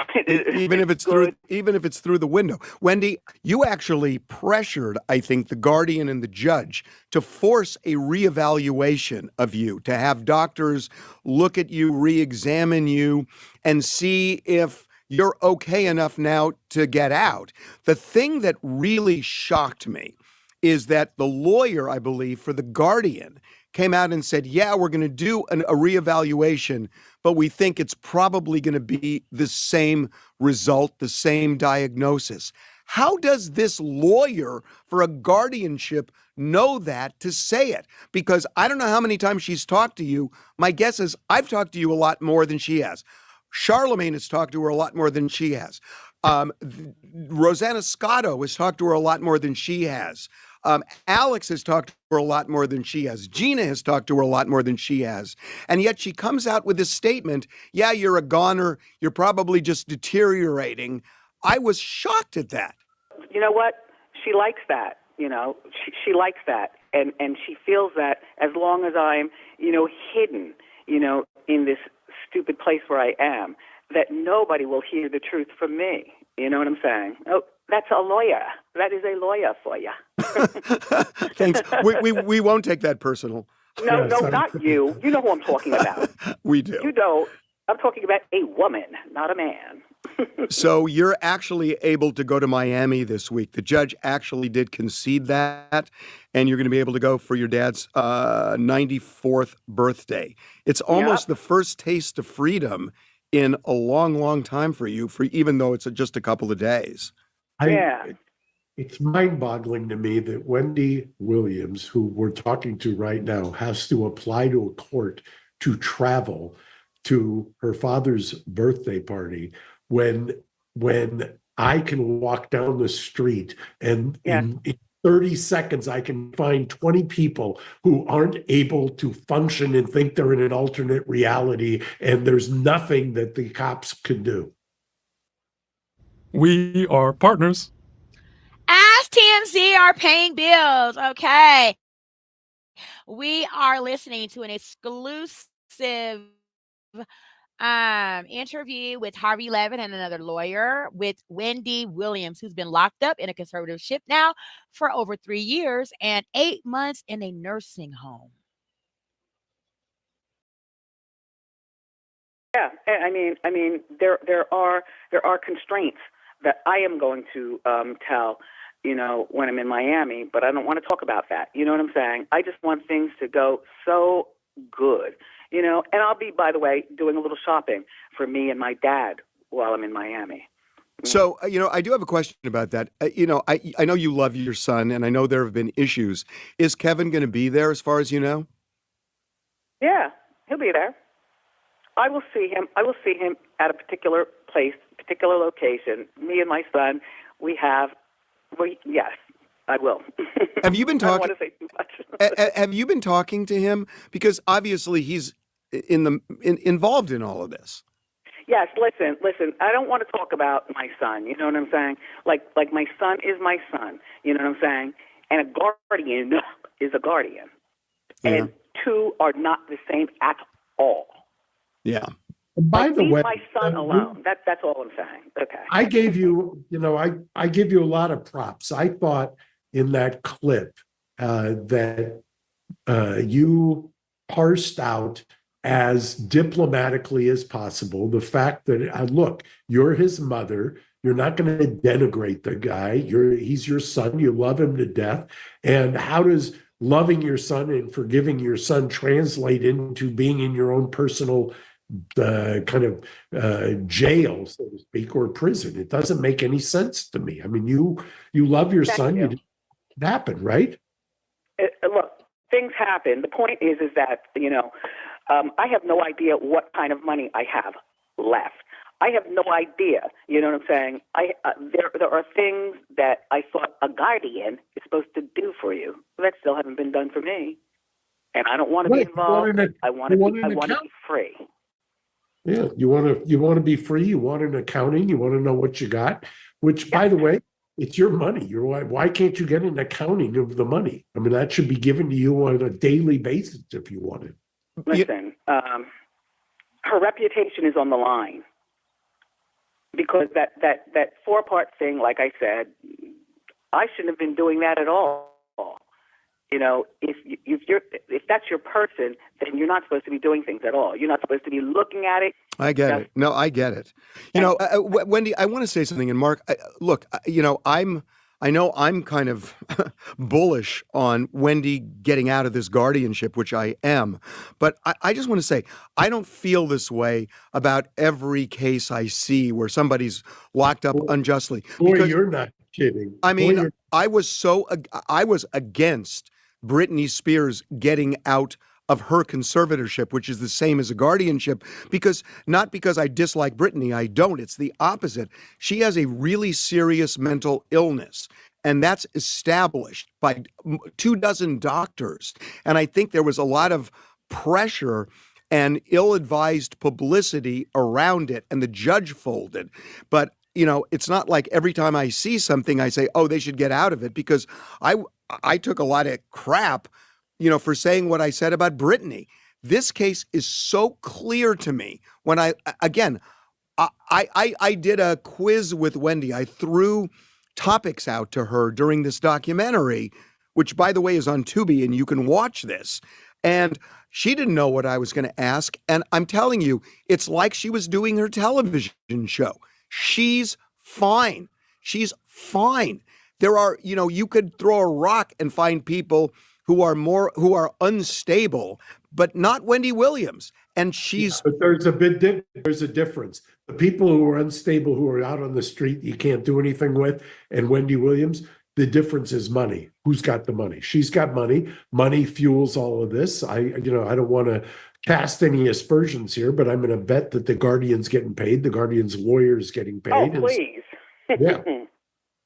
even if it's through the window. Wendy, you actually pressured, I think, the guardian and the judge to force a reevaluation of you, to have doctors look at you, re-examine you, and see if you're okay enough now to get out. The thing that really shocked me is that the lawyer, I believe, for the guardian came out and said, yeah, we're going to do a reevaluation, but we think it's probably going to be the same result, the same diagnosis. How does this lawyer for a guardianship know that to say it? Because I don't know how many times she's talked to you. My guess is I've talked to you a lot more than she has. Charlemagne has talked to her a lot more than she has. Rosanna Scotto has talked to her a lot more than she has. Alex has talked to her a lot more than she has. Gina has talked to her a lot more than she has. And yet she comes out with this statement, yeah, you're a goner. You're probably just deteriorating. I was shocked at that. You know what? She likes that. She likes that. And she feels that as long as I'm, hidden, in this stupid place where I am, that nobody will hear the truth from me. You know what I'm saying? Oh, that's a lawyer. That is a lawyer for you. Thanks. We won't take that personal. No, not you. You know who I'm talking about. We do. You don't. I'm talking about a woman, not a man. So you're actually able to go to Miami this week. The judge actually did concede that, and you're going to be able to go for your dad's 94th birthday. It's almost the first taste of freedom in a long, long time for you, even though it's just a couple of days. It's mind-boggling to me that Wendy Williams, who we're talking to right now, has to apply to a court to travel to her father's birthday party when I can walk down the street and in 30 seconds I can find 20 people who aren't able to function and think they're in an alternate reality, and there's nothing that the cops can do. We are partners. As TMZ are paying bills, okay. We are listening to an exclusive interview with Harvey Levin and another lawyer with Wendy Williams, who's been locked up in a conservatorship now for over 3 years and 8 months in a nursing home. Yeah, I mean, there are constraints that I am going to tell, when I'm in Miami, but I don't want to talk about that. You know what I'm saying? I just want things to go so good, and I'll be, by the way, doing a little shopping for me and my dad while I'm in Miami. So, I do have a question about that. I know you love your son, and I know there have been issues. Is Kevin going to be there as far as you know? Yeah, he'll be there. I will see him at a particular place, particular location. Me and my son, yes, I will. Have you been talking? I don't want to say too much. Have you been talking to him? Because obviously he's involved in all of this. Yes, listen. I don't want to talk about my son. You know what I'm saying? Like my son is my son. You know what I'm saying? And a guardian is a guardian. Yeah. And two are not the same at all. Yeah. And by the leave way, my son alone. That's all I'm saying. Okay. I gave you, I give you a lot of props. I thought in that clip that you parsed out as diplomatically as possible the fact that, look, you're his mother. You're not going to denigrate the guy. He's your son. You love him to death. And how does loving your son and forgiving your son translate into being in your own personal kind of jail, so to speak, or prison? It doesn't make any sense to me. I mean, you love your son. You didn't happen, right? Look, things happen. The point is that, I have no idea what kind of money I have left. I have no idea. You know what I'm saying? There are things that I thought a guardian is supposed to do for you that still haven't been done for me. And I don't want to be involved. I want to be free. Yeah, you want to be free. You want an accounting. You want to know what you got. Which, by the way, it's your money. Why can't you get an accounting of the money? I mean, that should be given to you on a daily basis if you want it. Listen, her reputation is on the line because that 4-part thing, like I said, I shouldn't have been doing that at all. If that's your person, then you're not supposed to be doing things at all. You're not supposed to be looking at it. I get it. No, I get it. Wendy, I want to say something. And Mark, look, I know I'm kind of bullish on Wendy getting out of this guardianship, which I am. But I just want to say, I don't feel this way about every case I see where somebody's locked up unjustly. Boy, you're not kidding. I mean, I was against Britney Spears getting out of her conservatorship, which is the same as a guardianship, not because I dislike Britney, I don't. It's the opposite. She has a really serious mental illness, and that's established by 24 doctors. And I think there was a lot of pressure and ill-advised publicity around it, and the judge folded. But it's not like every time I see something, I say, oh, they should get out of it, because I took a lot of crap, for saying what I said about Britney. This case is so clear to me. When I did a quiz with Wendy. I threw topics out to her during this documentary, which, by the way, is on Tubi, and you can watch this. And she didn't know what I was going to ask. And I'm telling you, it's like she was doing her television show. She's fine. She's fine. There are, you could throw a rock and find people who are unstable, but not Wendy Williams. And she's. But there's a difference. The people who are unstable, who are out on the street, you can't do anything with, and Wendy Williams, the difference is money. Who's got the money? She's got money. Money fuels all of this. I don't want to cast any aspersions here, but I'm going to bet that the Guardian's getting paid. The Guardian's lawyer's getting paid. Oh, please. Yeah.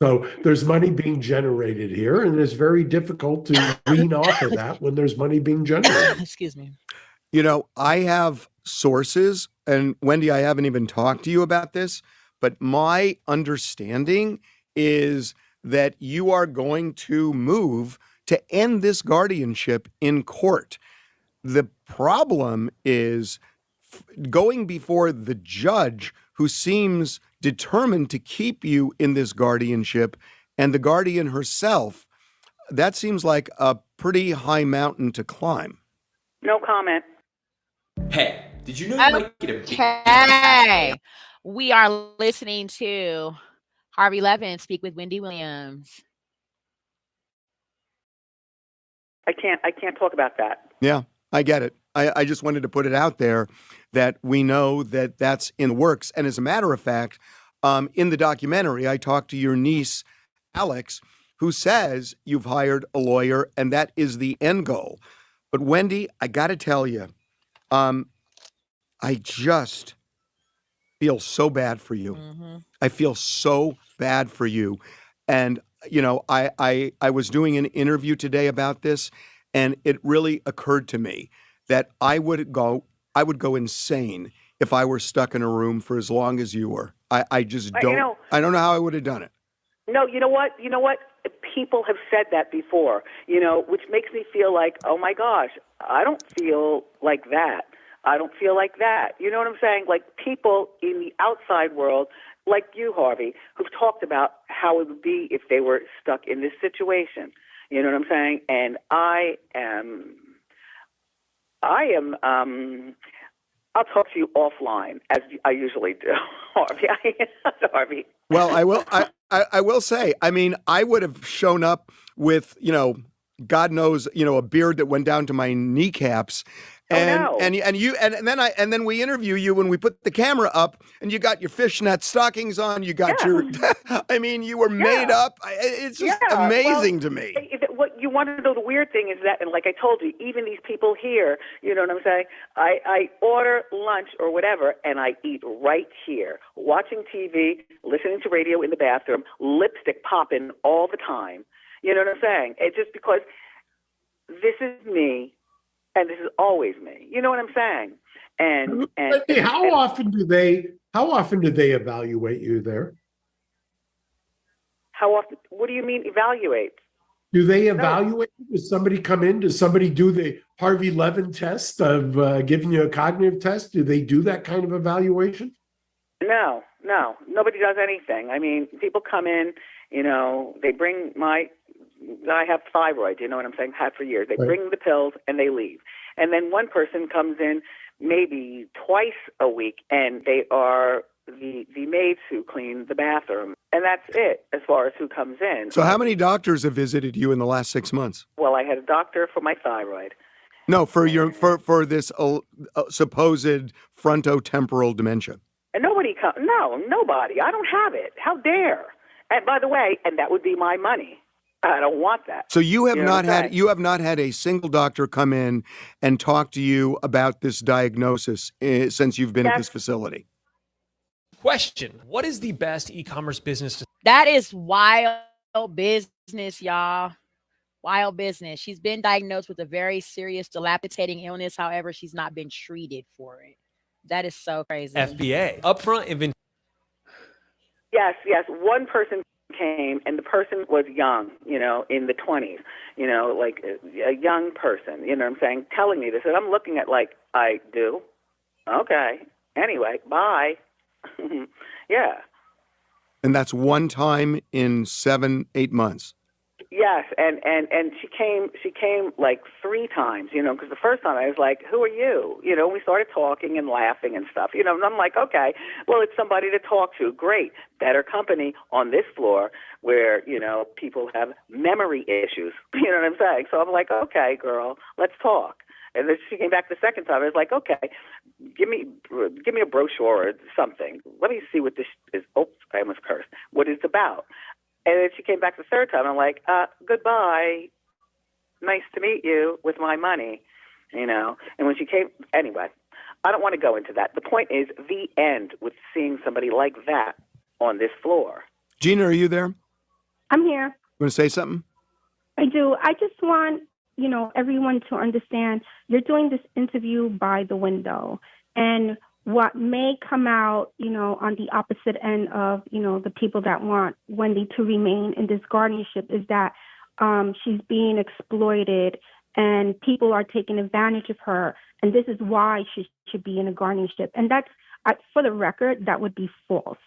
So there's money being generated here, and it's very difficult to wean off of that when there's money being generated. Excuse me. I have sources, and Wendy, I haven't even talked to you about this, but my understanding is that you are going to move to end this guardianship in court. The problem is going before the judge, who seems determined to keep you in this guardianship, and the guardian herself. That seems like a pretty high mountain to climb. No comment. Hey, did you know you might get a big... Okay. We are listening to Harvey Levin speak with Wendy Williams. I can't talk about that. Yeah, I get it. I just wanted to put it out there that we know that that's in the works. And as a matter of fact, in the documentary, I talked to your niece, Alex, who says you've hired a lawyer and that is the end goal. But Wendy, I got to tell you, I just feel so bad for you. Mm-hmm. I feel so bad for you. And, I was doing an interview today about this, and it really occurred to me that I would go insane if I were stuck in a room for as long as you were. I just don't. I don't know how I would have done it. No, you know what? People have said that before. Which makes me feel like, oh my gosh, I don't feel like that. I don't feel like that. You know what I'm saying? Like people in the outside world, like you, Harvey, who've talked about how it would be if they were stuck in this situation. You know what I'm saying? And I am, I'll talk to you offline, as I usually do, Harvey. Harvey. Well, I will say, I mean, I would have shown up with, God knows, a beard that went down to my kneecaps. And then we interview you when we put the camera up, and you got your fishnet stockings on. You got your, I mean, you were made up. It's just amazing to me. What you want to know, the weird thing is that, and like I told you, even these people here, you know what I'm saying? I order lunch or whatever, and I eat right here, watching TV, listening to radio in the bathroom, lipstick popping all the time. You know what I'm saying? It's just because this is me. And this is always me. You know what I'm saying? And how often do they evaluate you there? How often? What do you mean evaluate? Do they evaluate? Does somebody come in? Does somebody do the Harvey Levin test of giving you a cognitive test? Do they do that kind of evaluation? No. Nobody does anything. I mean, people come in, they bring I have thyroid, you know what I'm saying? Had for years. They bring the pills and they leave. And then one person comes in maybe twice a week, and they are the maids who clean the bathroom. And that's it as far as who comes in. So how many doctors have visited you in the last 6 months? Well, I had a doctor for my thyroid. No, for this supposed frontotemporal dementia. And nobody comes. No, nobody. I don't have it. How dare? And by the way, and that would be my money. I don't want that. So you have not had a single doctor come in and talk to you about this diagnosis since you've been at this facility. Question: what is the best e-commerce business? That is wild business, y'all. Wild business. She's been diagnosed with a very serious debilitating illness. However, she's not been treated for it. That is so crazy. FBA upfront inventory. Yes. One person came, and the person was young, in the 20s, like a young person, you know what I'm saying, telling me this, and I'm looking at like, I do? Okay. Anyway, bye. Yeah. And that's one time in 7-8 months. Yes, and she came like 3 times, because the first time I was like, who are you? We started talking and laughing and stuff, and I'm like, okay, well, it's somebody to talk to. Great. Better company on this floor where, people have memory issues, you know what I'm saying? So I'm like, okay, girl, let's talk. And then she came back the second time. I was like, okay, give me a brochure or something. Let me see what this is. Oh, I almost cursed. What it's about. And then she came back the third time. I'm like, goodbye. Nice to meet you with my money, And when she came, anyway, I don't want to go into that. The point is the end with seeing somebody like that on this floor. Gina, are you there? I'm here. You want to say something? I do. I just want, everyone to understand you're doing this interview by the window. And what may come out, on the opposite end of, the people that want Wendy to remain in this guardianship is that she's being exploited and people are taking advantage of her. And this is why she should be in a guardianship. And that's, for the record, that would be false.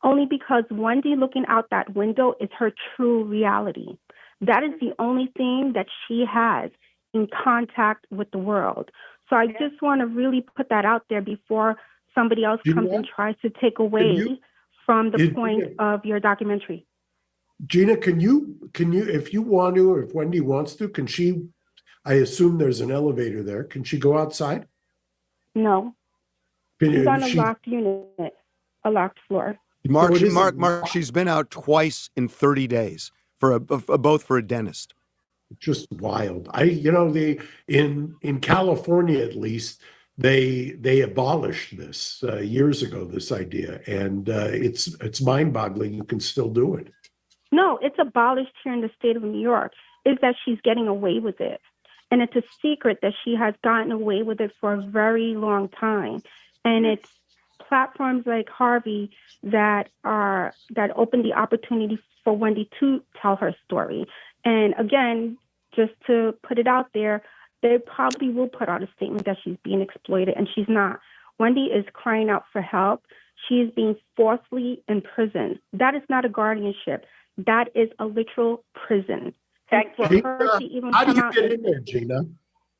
Only because Wendy looking out that window is her true reality. That is the only thing that she has in contact with the world. So I just want to really put that out there before somebody else comes and tries to take away from the point of your documentary. Gina, can you, if you want to, or if Wendy wants to, can she, I assume there's an elevator there. Can she go outside? No. She's on a locked unit, a locked floor. Mark, she's been out twice in 30 days both for a dentist. Just wild. In California, at least, they abolished this years ago, this idea, and it's mind-boggling you can still do it. No, it's abolished here in the state of New York. Is that she's getting away with it. And it's a secret that she has gotten away with it for a very long time. And it's platforms like Harvey that open the opportunity for Wendy to tell her story. And again, just to put it out there, they probably will put out a statement that she's being exploited, and she's not. Wendy is crying out for help. She is being forcibly imprisoned. That is not a guardianship. That is a literal prison. Thank you. Gina, how do you get in there, Gina?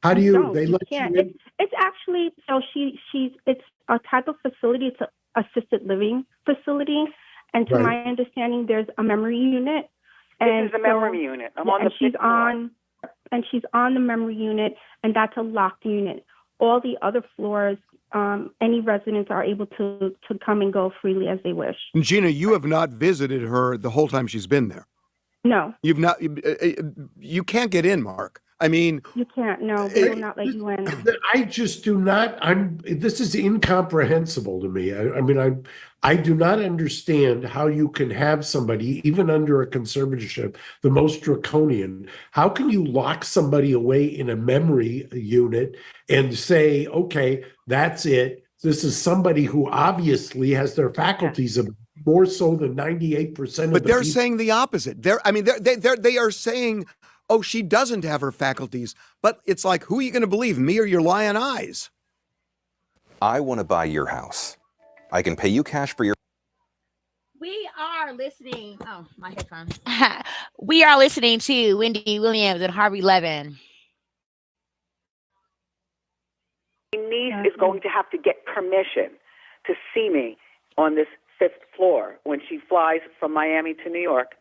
How do you? No, they you let can't. you in? It's actually so it's a type of facility. It's an assisted living facility, and to Right. my understanding, there's a memory unit. And This is a memory unit. I'm on and the she's fifth floor. she's on the memory unit, and that's a locked unit. All the other floors, any residents are able to come and go freely as they wish. And Gina, you have not visited her the whole time she's been there. No, You've not. You can't get in, Mark. I mean, you can't. No, we will not let you in. I just do not. This is incomprehensible to me. I do not understand how you can have somebody, even under a conservatorship, the most draconian. How can you lock somebody away in a memory unit and say, okay, that's it? This is somebody who obviously has their faculties of more so than 98%. but they're saying the opposite. They are saying, oh, she doesn't have her faculties. But it's like, who are you going to believe, me or your lying eyes? I want to buy your house. I can pay you cash for your... We are listening. Oh, my headphones. We are listening to Wendy Williams and Harvey Levin. My niece is going to have to get permission to see me on this 5th floor when she flies from Miami to New York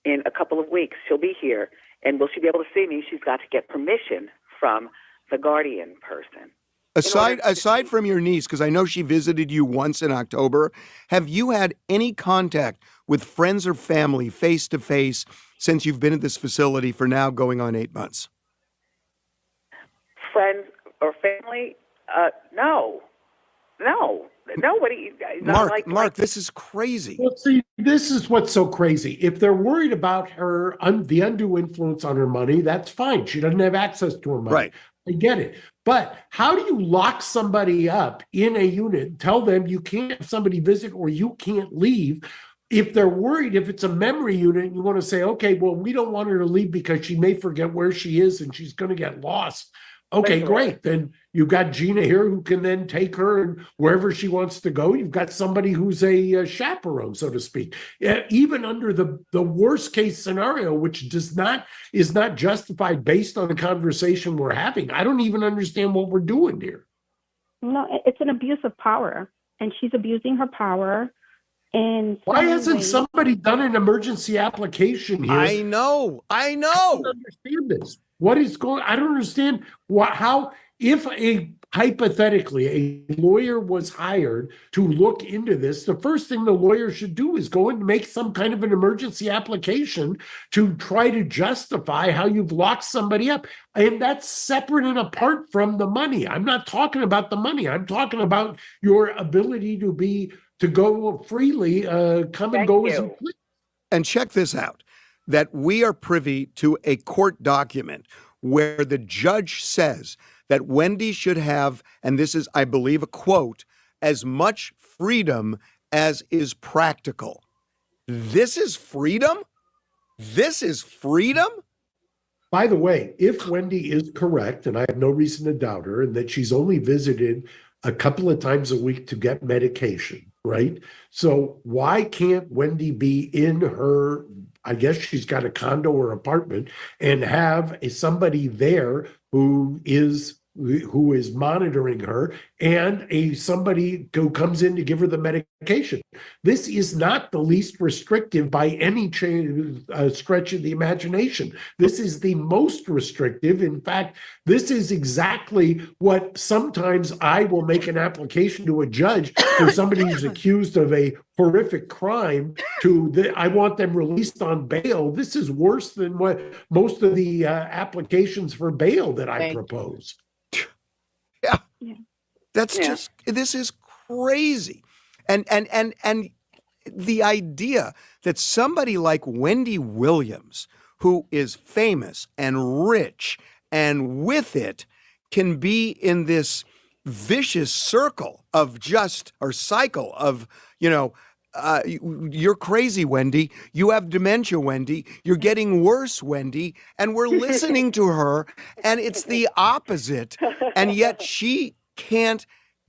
in a couple of weeks. She'll be here, and will she be able to see me? She's got to get permission from the guardian person. Aside from your niece, because I know she visited you once in October, have you had any contact with friends or family face to face since you've been at this facility for now going on 8 months? Friends or family? No. Nobody. Mark, this is crazy. Well, see, this is what's so crazy. If they're worried about her, the undue influence on her money, that's fine. She doesn't have access to her money. Right. I get it. But how do you lock somebody up in a unit, tell them you can't have somebody visit or you can't leave? If they're worried, if it's a memory unit, you want to say, okay, well, we don't want her to leave because she may forget where she is and she's going to get lost. Okay, great. Then you've got Gina here who can then take her and wherever she wants to go. You've got somebody who's a chaperone, so to speak. Even under the worst case scenario, which is not justified based on the conversation we're having. I don't even understand what we're doing here. No, it's an abuse of power, and she's abusing her power. And why hasn't somebody done an emergency application here? I know. I don't understand this. What is going? I don't understand how, if hypothetically a lawyer was hired to look into this, the first thing the lawyer should do is go and make some kind of an emergency application to try to justify how you've locked somebody up. And that's separate and apart from the money. I'm not talking about the money. I'm talking about your ability to go freely, come and go as you please. And check this out, that we are privy to a court document where the judge says that Wendy should have, and this is, I believe, a quote, as much freedom as is practical. This is freedom? This is freedom? By the way, if Wendy is correct, and I have no reason to doubt her, and that she's only visited a couple of times a week to get medication, right? So why can't Wendy be in her, I guess she's got a condo or apartment, and have somebody there who is monitoring her and somebody who comes in to give her the medication? This is not the least restrictive by any stretch of the imagination. This is the most restrictive. In fact, this is exactly what sometimes I will make an application to a judge for somebody who's accused of a horrific crime I want them released on bail. This is worse than what most of the applications for bail that I propose. Yeah. That's just, this is crazy. And the idea that somebody like Wendy Williams, who is famous and rich and with it, can be in this vicious circle of cycle of, you're crazy, Wendy. You have dementia, Wendy. You're getting worse, Wendy. And we're listening to her, and it's the opposite. And yet she can't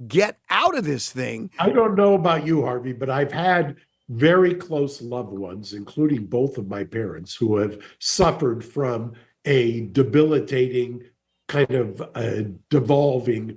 get out of this thing. I don't know about you, Harvey, but I've had very close loved ones, including both of my parents, who have suffered from a debilitating kind of devolving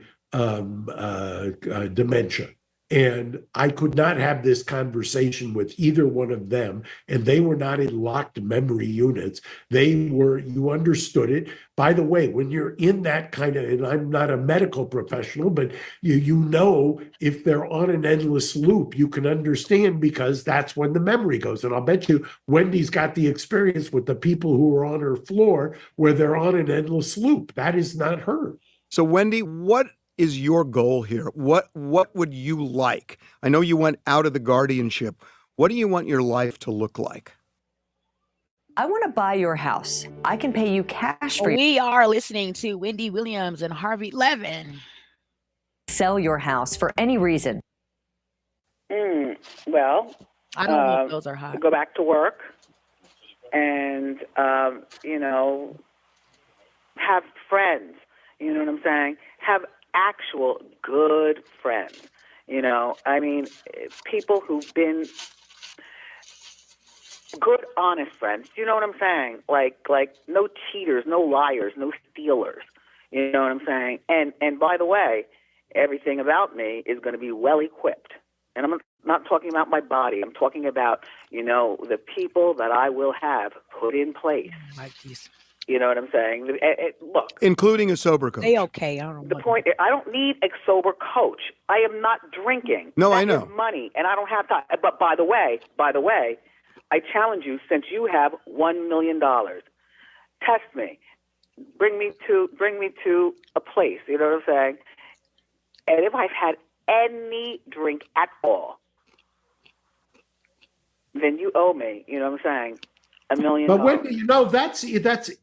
dementia. And I could not have this conversation with either one of them, and they were not in locked memory units. You understood it. By the way, when you're in that kind of, and I'm not a medical professional, but you know if they're on an endless loop, you can understand, because that's when the memory goes. And I'll bet you Wendy's got the experience with the people who are on her floor where they're on an endless loop. That is not her. So, Wendy, what is your goal here? What would you like? I know you went out of the guardianship. What do you want your life to look like? I want to buy your house. I can pay you cash for We are listening to Wendy Williams and Harvey Levin. Sell your house for any reason. Well, I don't know if those are hot. Go back to work and, have friends. You know what I'm saying? Have actual good friends. People who've been good, honest friends. You know what I'm saying? Like no cheaters, no liars, no stealers. You know what I'm saying? And by the way, everything about me is going to be well equipped. And I'm not talking about my body. I'm talking about, the people that I will have put in place. You know what I'm saying? Look. Including a sober coach. They okay. I don't know. The point is, I don't need a sober coach. I am not drinking. No, That I know. is money, and I don't have time. But by the way, I challenge you, since you have $1 million, test me. Bring me to a place. You know what I'm saying? And if I've had any drink at all, then you owe me. You know what I'm saying? $1 million. But Wendy, that's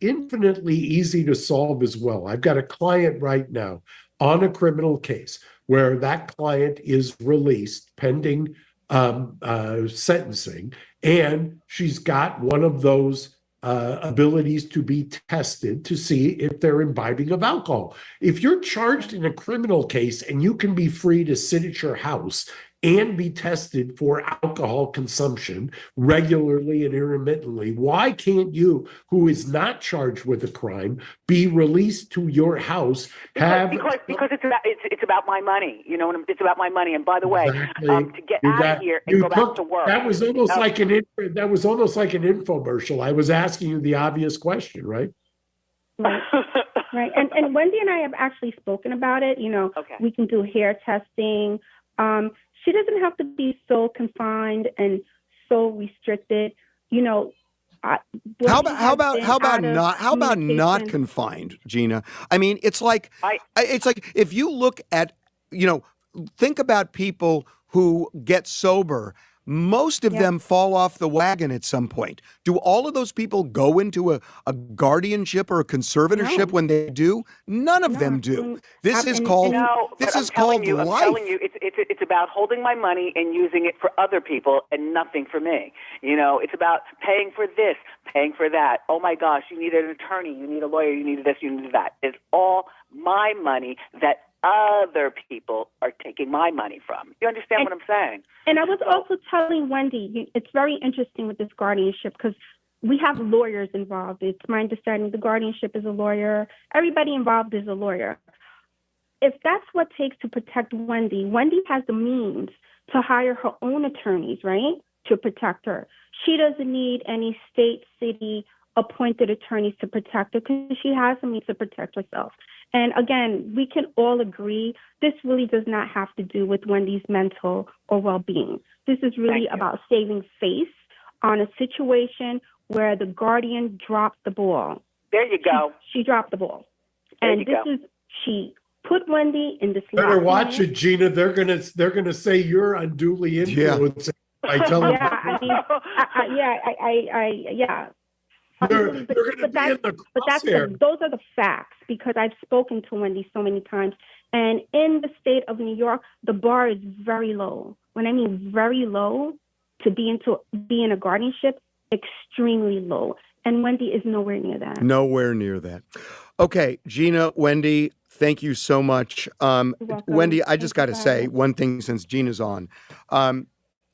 infinitely easy to solve as well. I've got a client right now on a criminal case where that client is released pending sentencing, and she's got one of those abilities to be tested to see if they're imbibing of alcohol. If you're charged in a criminal case and you can be free to sit at your house and be tested for alcohol consumption regularly and intermittently, why can't you, who is not charged with a crime, be released to your house? Because it's about my money. You know, it's about my money. And by the way, to get out of here and go back to work. That was almost like an infomercial. I was asking you the obvious question, right? Right. And Wendy and I have actually spoken about it. We can do hair testing. She doesn't have to be so confined and so restricted. How about not confined, Gina? I mean, it's like if you look at, think about people who get sober. Most of them fall off the wagon at some point. Do all of those people go into a guardianship or a conservatorship when they do? None of them do. This is called life. I'm telling you, it's about holding my money and using it for other people and nothing for me. It's about paying for this, paying for that. Oh my gosh, you need an attorney, you need a lawyer, you need this, you need that. It's all my money that other people are taking my money from. You understand what I'm saying? And I was also telling Wendy, it's very interesting with this guardianship because we have lawyers involved. It's my understanding the guardianship is a lawyer. Everybody involved is a lawyer. If that's what it takes to protect Wendy, Wendy has the means to hire her own attorneys, right, to protect her. She doesn't need any state, city appointed attorneys to protect her because she has the means to protect herself. And again, we can all agree this really does not have to do with Wendy's mental or well-being. This is really about saving face on a situation where the guardian dropped the ball. There you go. She dropped the ball. And she put Wendy in this. Better watch it, Gina. They're gonna say you're unduly influenced by telling. Those are the facts because I've spoken to Wendy so many times. And in the state of New York, the bar is very low. When I mean very low, to be in a guardianship, extremely low. And Wendy is nowhere near that. Nowhere near that. Okay, Gina, Wendy, thank you so much. Wendy, I just got to say one thing since Gina's on.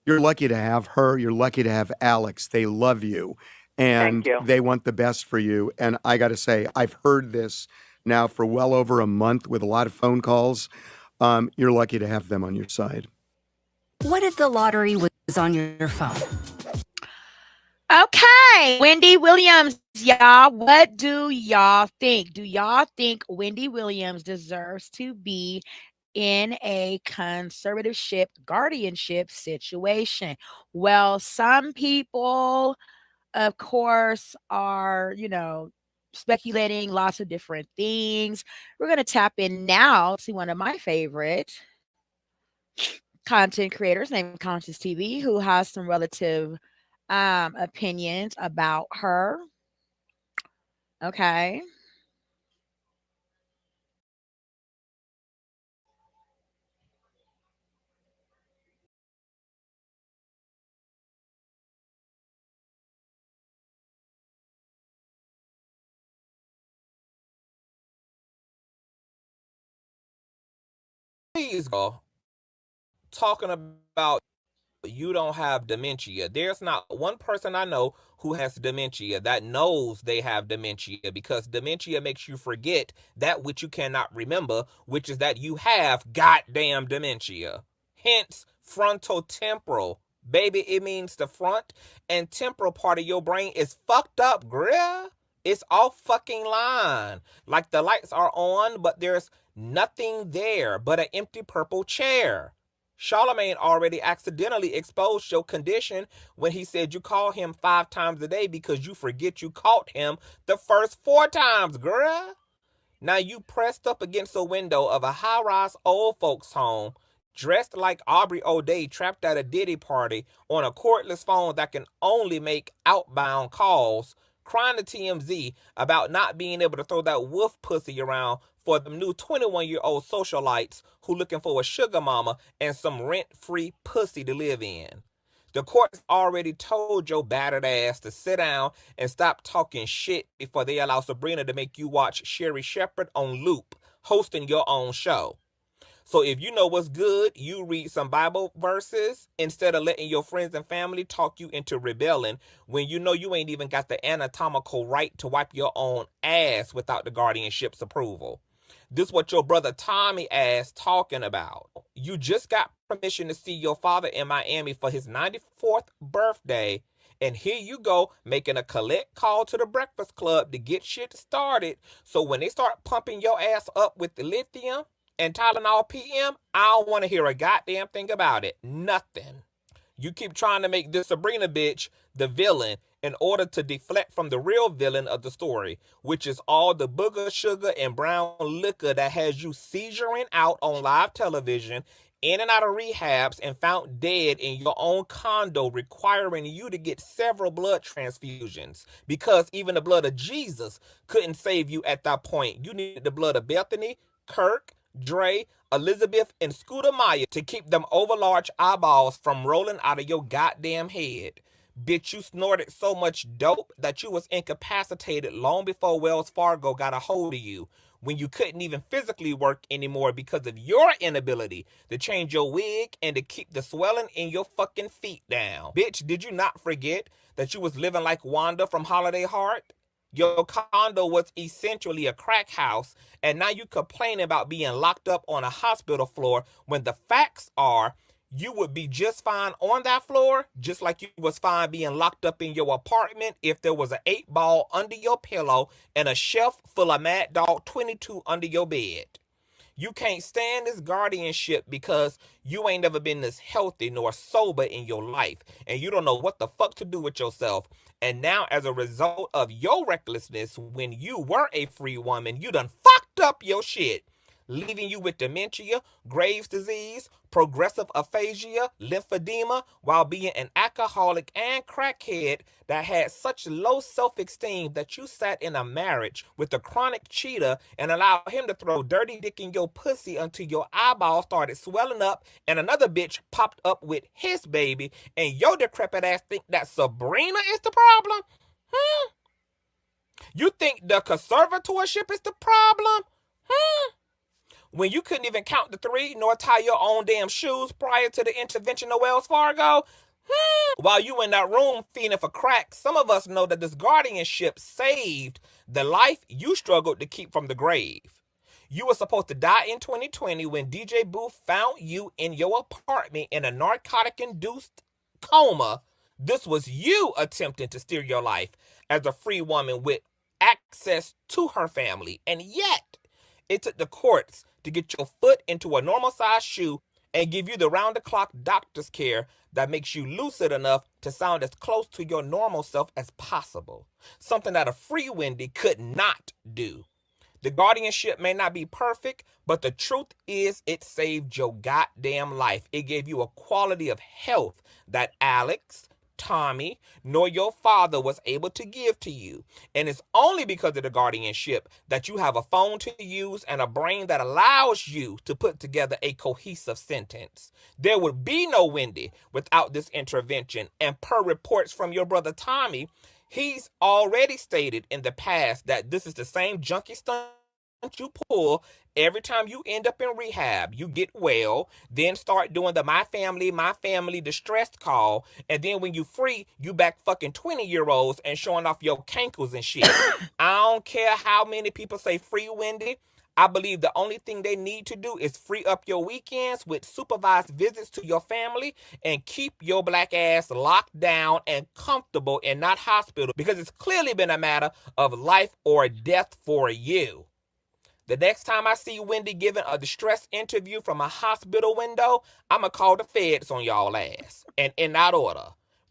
You're lucky to have her. You're lucky to have Alex. They love you, and they want the best for you. And I got to say, I've heard this now for well over a month with a lot of phone calls. You're lucky to have them on your side. What if the lottery was on your phone? Okay, Wendy Williams, y'all. What do y'all think? Do y'all think Wendy Williams deserves to be in a conservatorship, guardianship situation? Well, some people, of course, are, speculating lots of different things. We're going to tap in now to one of my favorite content creators named Conscious TV, who has some relative opinions about her. Okay. Please go talking about you don't have dementia. There's not one person I know who has dementia that knows they have dementia, because dementia makes you forget that which you cannot remember, which is that you have goddamn dementia. Hence, frontotemporal. Baby, it means the front and temporal part of your brain is fucked up, bruh. It's off fucking line. Like the lights are on, but there's nothing there but an empty purple chair. Charlemagne already accidentally exposed your condition when he said you call him 5 times a day because you forget you caught him the first 4 times, girl. Now you pressed up against a window of a high-rise old folks home, dressed like Aubrey O'Day trapped at a Diddy party on a cordless phone that can only make outbound calls, crying to TMZ about not being able to throw that wolf pussy around for the new 21-year-old socialites who looking for a sugar mama and some rent-free pussy to live in. The court's already told your battered ass to sit down and stop talking shit before they allow Sabrina to make you watch Sherry Shepherd on loop, hosting your own show. So if you know what's good, you read some Bible verses instead of letting your friends and family talk you into rebelling when you know you ain't even got the anatomical right to wipe your own ass without the guardianship's approval. This is what your brother Tommy ass talking about. You just got permission to see your father in Miami for his 94th birthday, and here you go making a collect call to the Breakfast Club to get shit started. So when they start pumping your ass up with the lithium and Tylenol PM, I don't want to hear a goddamn thing about it. Nothing. You keep trying to make this Sabrina bitch the villain in order to deflect from the real villain of the story, which is all the booger, sugar, and brown liquor that has you seizuring out on live television, in and out of rehabs, and found dead in your own condo, requiring you to get several blood transfusions, because even the blood of Jesus couldn't save you at that point. You needed the blood of Bethany, Kirk, Dre, Elizabeth, and Scooter Meyer to keep them overlarge eyeballs from rolling out of your goddamn head. Bitch, you snorted so much dope that you was incapacitated long before Wells Fargo got a hold of you, when you couldn't even physically work anymore because of your inability to change your wig and to keep the swelling in your fucking feet down. Bitch, did you not forget that you was living like Wanda from Holiday Heart? Your condo was essentially a crack house, and now you complain about being locked up on a hospital floor when the facts are you would be just fine on that floor, just like you was fine being locked up in your apartment if there was an 8-ball under your pillow and a shelf full of Mad Dog 22 under your bed. You can't stand this guardianship because you ain't never been this healthy nor sober in your life, and you don't know what the fuck to do with yourself. And now, as a result of your recklessness when you were a free woman, you done fucked up your shit. leaving you with dementia, Graves' disease, progressive aphasia, lymphedema, while being an alcoholic and crackhead that had such low self-esteem that you sat in a marriage with a chronic cheater and allowed him to throw dirty dick in your pussy until your eyeballs started swelling up and another bitch popped up with his baby, and your decrepit ass think that Sabrina is the problem? You think the conservatorship is the problem? When you couldn't even count to 3 nor tie your own damn shoes prior to the intervention of Wells Fargo? While you in that room fiending for crack, some of us know that this guardianship saved the life you struggled to keep from the grave. You were supposed to die in 2020 when DJ Booth found you in your apartment in a narcotic-induced coma. This was you attempting to steer your life as a free woman with access to her family. And yet, it took the courts to get your foot into a normal-sized shoe and give you the round-the-clock doctor's care that makes you lucid enough to sound as close to your normal self as possible. Something that a free Wendy could not do. The guardianship may not be perfect, but the truth is it saved your goddamn life. It gave you a quality of health that Alex, Tommy, nor your father was able to give to you. And it's only because of the guardianship that you have a phone to use and a brain that allows you to put together a cohesive sentence. There would be no Wendy without this intervention. And per reports from your brother Tommy, he's already stated in the past that this is the same junkie stunt you pull every time you end up in rehab. You get well, then start doing the my family distress call, and then when you free, you back fucking 20-year-olds and showing off your cankles and shit. I don't care how many people say free Wendy. I believe the only thing they need to do is free up your weekends with supervised visits to your family and keep your black ass locked down and comfortable and not hospital, because it's clearly been a matter of life or death for you. The next time I see Wendy giving a distress interview from a hospital window, I'ma call the feds on y'all ass. And in that order.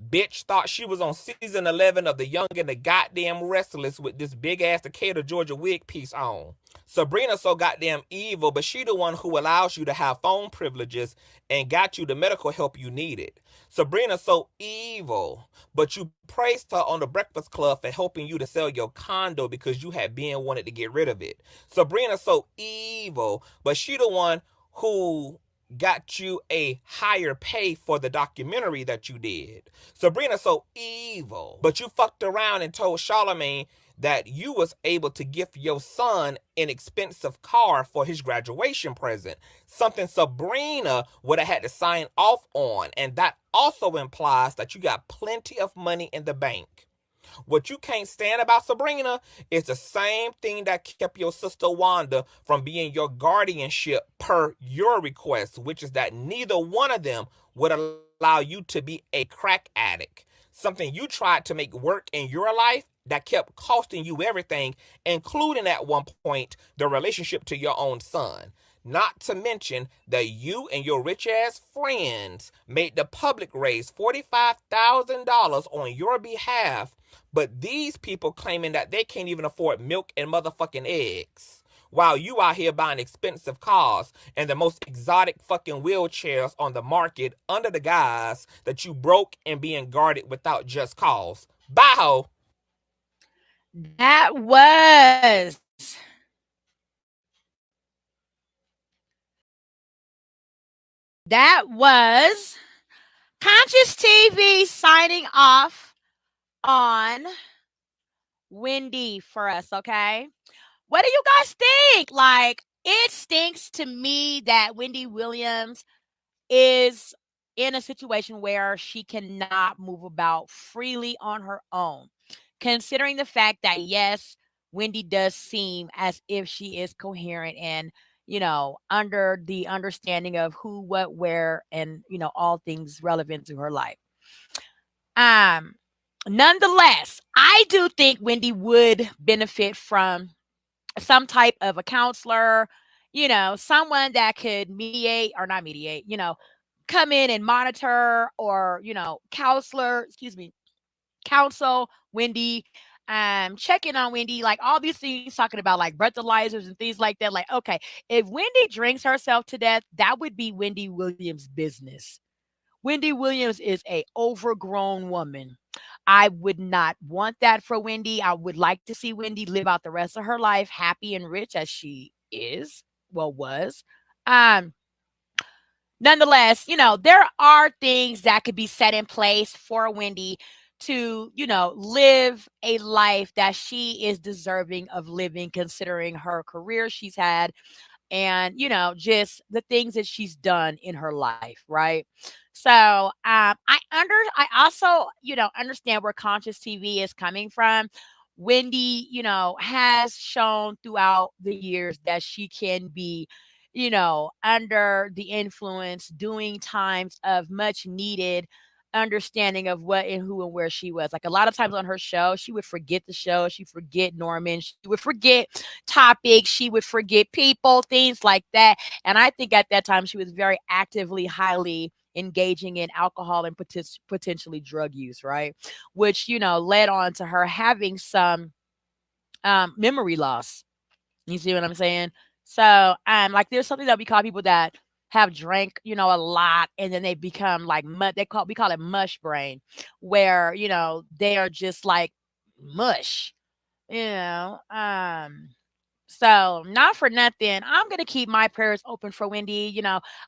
Bitch thought she was on season 11 of The Young and the Goddamn Restless with this big-ass Decatur, Georgia wig piece on. Sabrina so goddamn evil, but she the one who allows you to have phone privileges and got you the medical help you needed. Sabrina so evil, but you praised her on the Breakfast Club for helping you to sell your condo because you had been wanted to get rid of it. Sabrina so evil, but she the one who got you a higher pay for the documentary that you did. Sabrina so evil, but you fucked around and told Charlamagne that you was able to gift your son an expensive car for his graduation present, something Sabrina would have had to sign off on, and that also implies that you got plenty of money in the bank. What you can't stand about Sabrina is the same thing that kept your sister Wanda from being your guardianship per your request, which is that neither one of them would allow you to be a crack addict. Something you tried to make work in your life that kept costing you everything, including at one point the relationship to your own son. Not to mention that you and your rich-ass friends made the public raise $45,000 on your behalf, but these people claiming that they can't even afford milk and motherfucking eggs, while you out here buying expensive cars and the most exotic fucking wheelchairs on the market under the guise that you broke and being guarded without just cause. Bye, ho. That was Conscious TV signing off on Wendy for us, okay? What do you guys think? Like, it stinks to me that Wendy Williams is in a situation where she cannot move about freely on her own, considering the fact that, yes, Wendy does seem as if she is coherent and, under the understanding of who, what, where, and, all things relevant to her life. Nonetheless, I do think Wendy would benefit from some type of a counselor, someone that could come in and monitor or, counsel Wendy checking on Wendy, like all these things, talking about like breathalyzers and things like that. Like, okay, if Wendy drinks herself to death, that would be Wendy Williams' business. Wendy Williams is a overgrown woman. I would not want that for Wendy. I would like to see Wendy live out the rest of her life happy and rich as she was. Nonetheless, there are things that could be set in place for Wendy to, live a life that she is deserving of living, considering her career she's had and, just the things that she's done in her life, right? So I also, understand where Conscious TV is coming from. Wendy, has shown throughout the years that she can be, under the influence, doing times of much needed understanding of what and who and where she was. Like a lot of times on her show, she would forget the show, she'd forget Norman, she would forget topics, she would forget people, things like that. And I think at that time she was very actively, highly engaging in alcohol and potentially drug use, right? Which, led on to her having some memory loss. You see what I'm saying? So, like there's something that we call people that have drank, a lot, and then they become like we call it mush brain, where, they are just like mush, So not for nothing, I'm going to keep my prayers open for Wendy.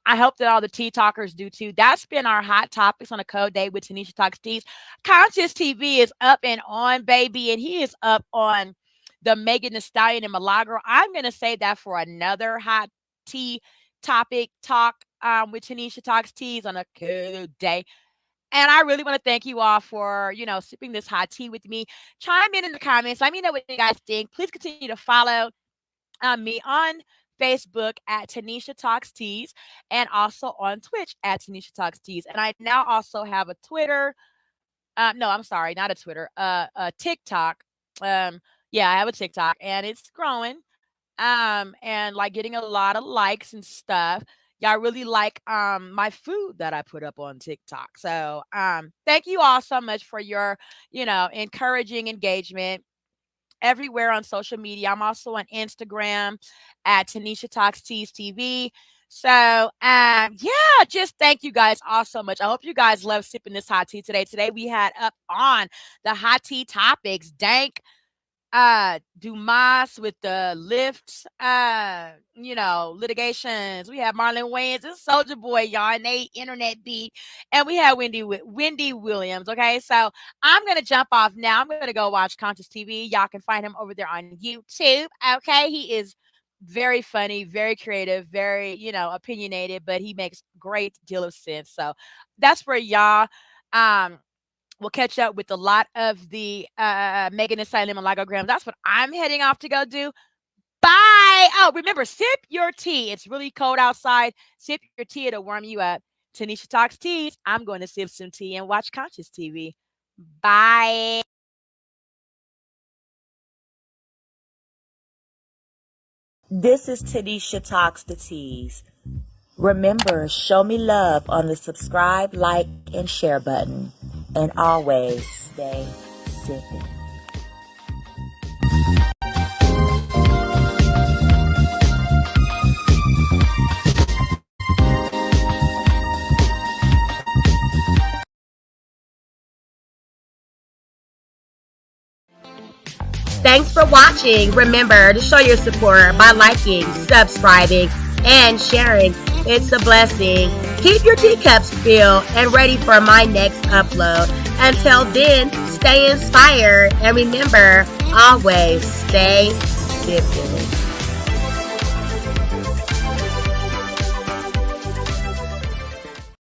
I hope that all the tea talkers do too. That's been our hot topics on a Code Date with Tanisha Talks Teas. Conscious TV is up and on, baby, and he is up on the Megan Thee Stallion and Milagro. I'm going to say that for another hot tea topic talk with Tanisha Talks Teas on a Code Day. And I really want to thank you all for, sipping this hot tea with me. Chime in the comments. Let me know what you guys think. Please continue to follow me on Facebook at Tanisha Talks Teas and also on Twitch at Tanisha Talks Teas. And I now also have a Twitter. No, I'm sorry, not a Twitter. A TikTok. Yeah, I have a TikTok and it's growing. And like getting a lot of likes and stuff. Y'all really like my food that I put up on TikTok. So thank you all so much for your, encouraging engagement everywhere on social media. I'm also on Instagram at Tanisha Talks Teas TV. So just thank you guys all so much. I hope you guys love sipping this hot tea today. Today we had up on the hot tea topics, Dank Dumas with the Lyft, litigations. We have Marlon Wayans and Soulja Boy, y'all, and they internet beat. And we have Wendy Williams. Okay, so I'm gonna jump off now. I'm gonna go watch Conscious TV. Y'all can find him over there on YouTube. Okay, he is very funny, very creative, very opinionated, but he makes great deal of sense. So that's for y'all. We'll catch up with a lot of the Megan Thee Stallion and Milagro. That's what I'm heading off to go do. Bye. Oh, remember, sip your tea. It's really cold outside. Sip your tea. It'll warm you up. Tanisha Talks Teas. I'm going to sip some tea and watch Conscious TV. Bye. This is Tanisha Talks the Teas. Remember, show me love on the subscribe, like, and share button. And always stay sipping. Thanks for watching. Remember to show your support by liking, subscribing, and sharing. It's a blessing. Keep your teacups filled and ready for my next upload. Until then, stay inspired and remember, always stay sipping.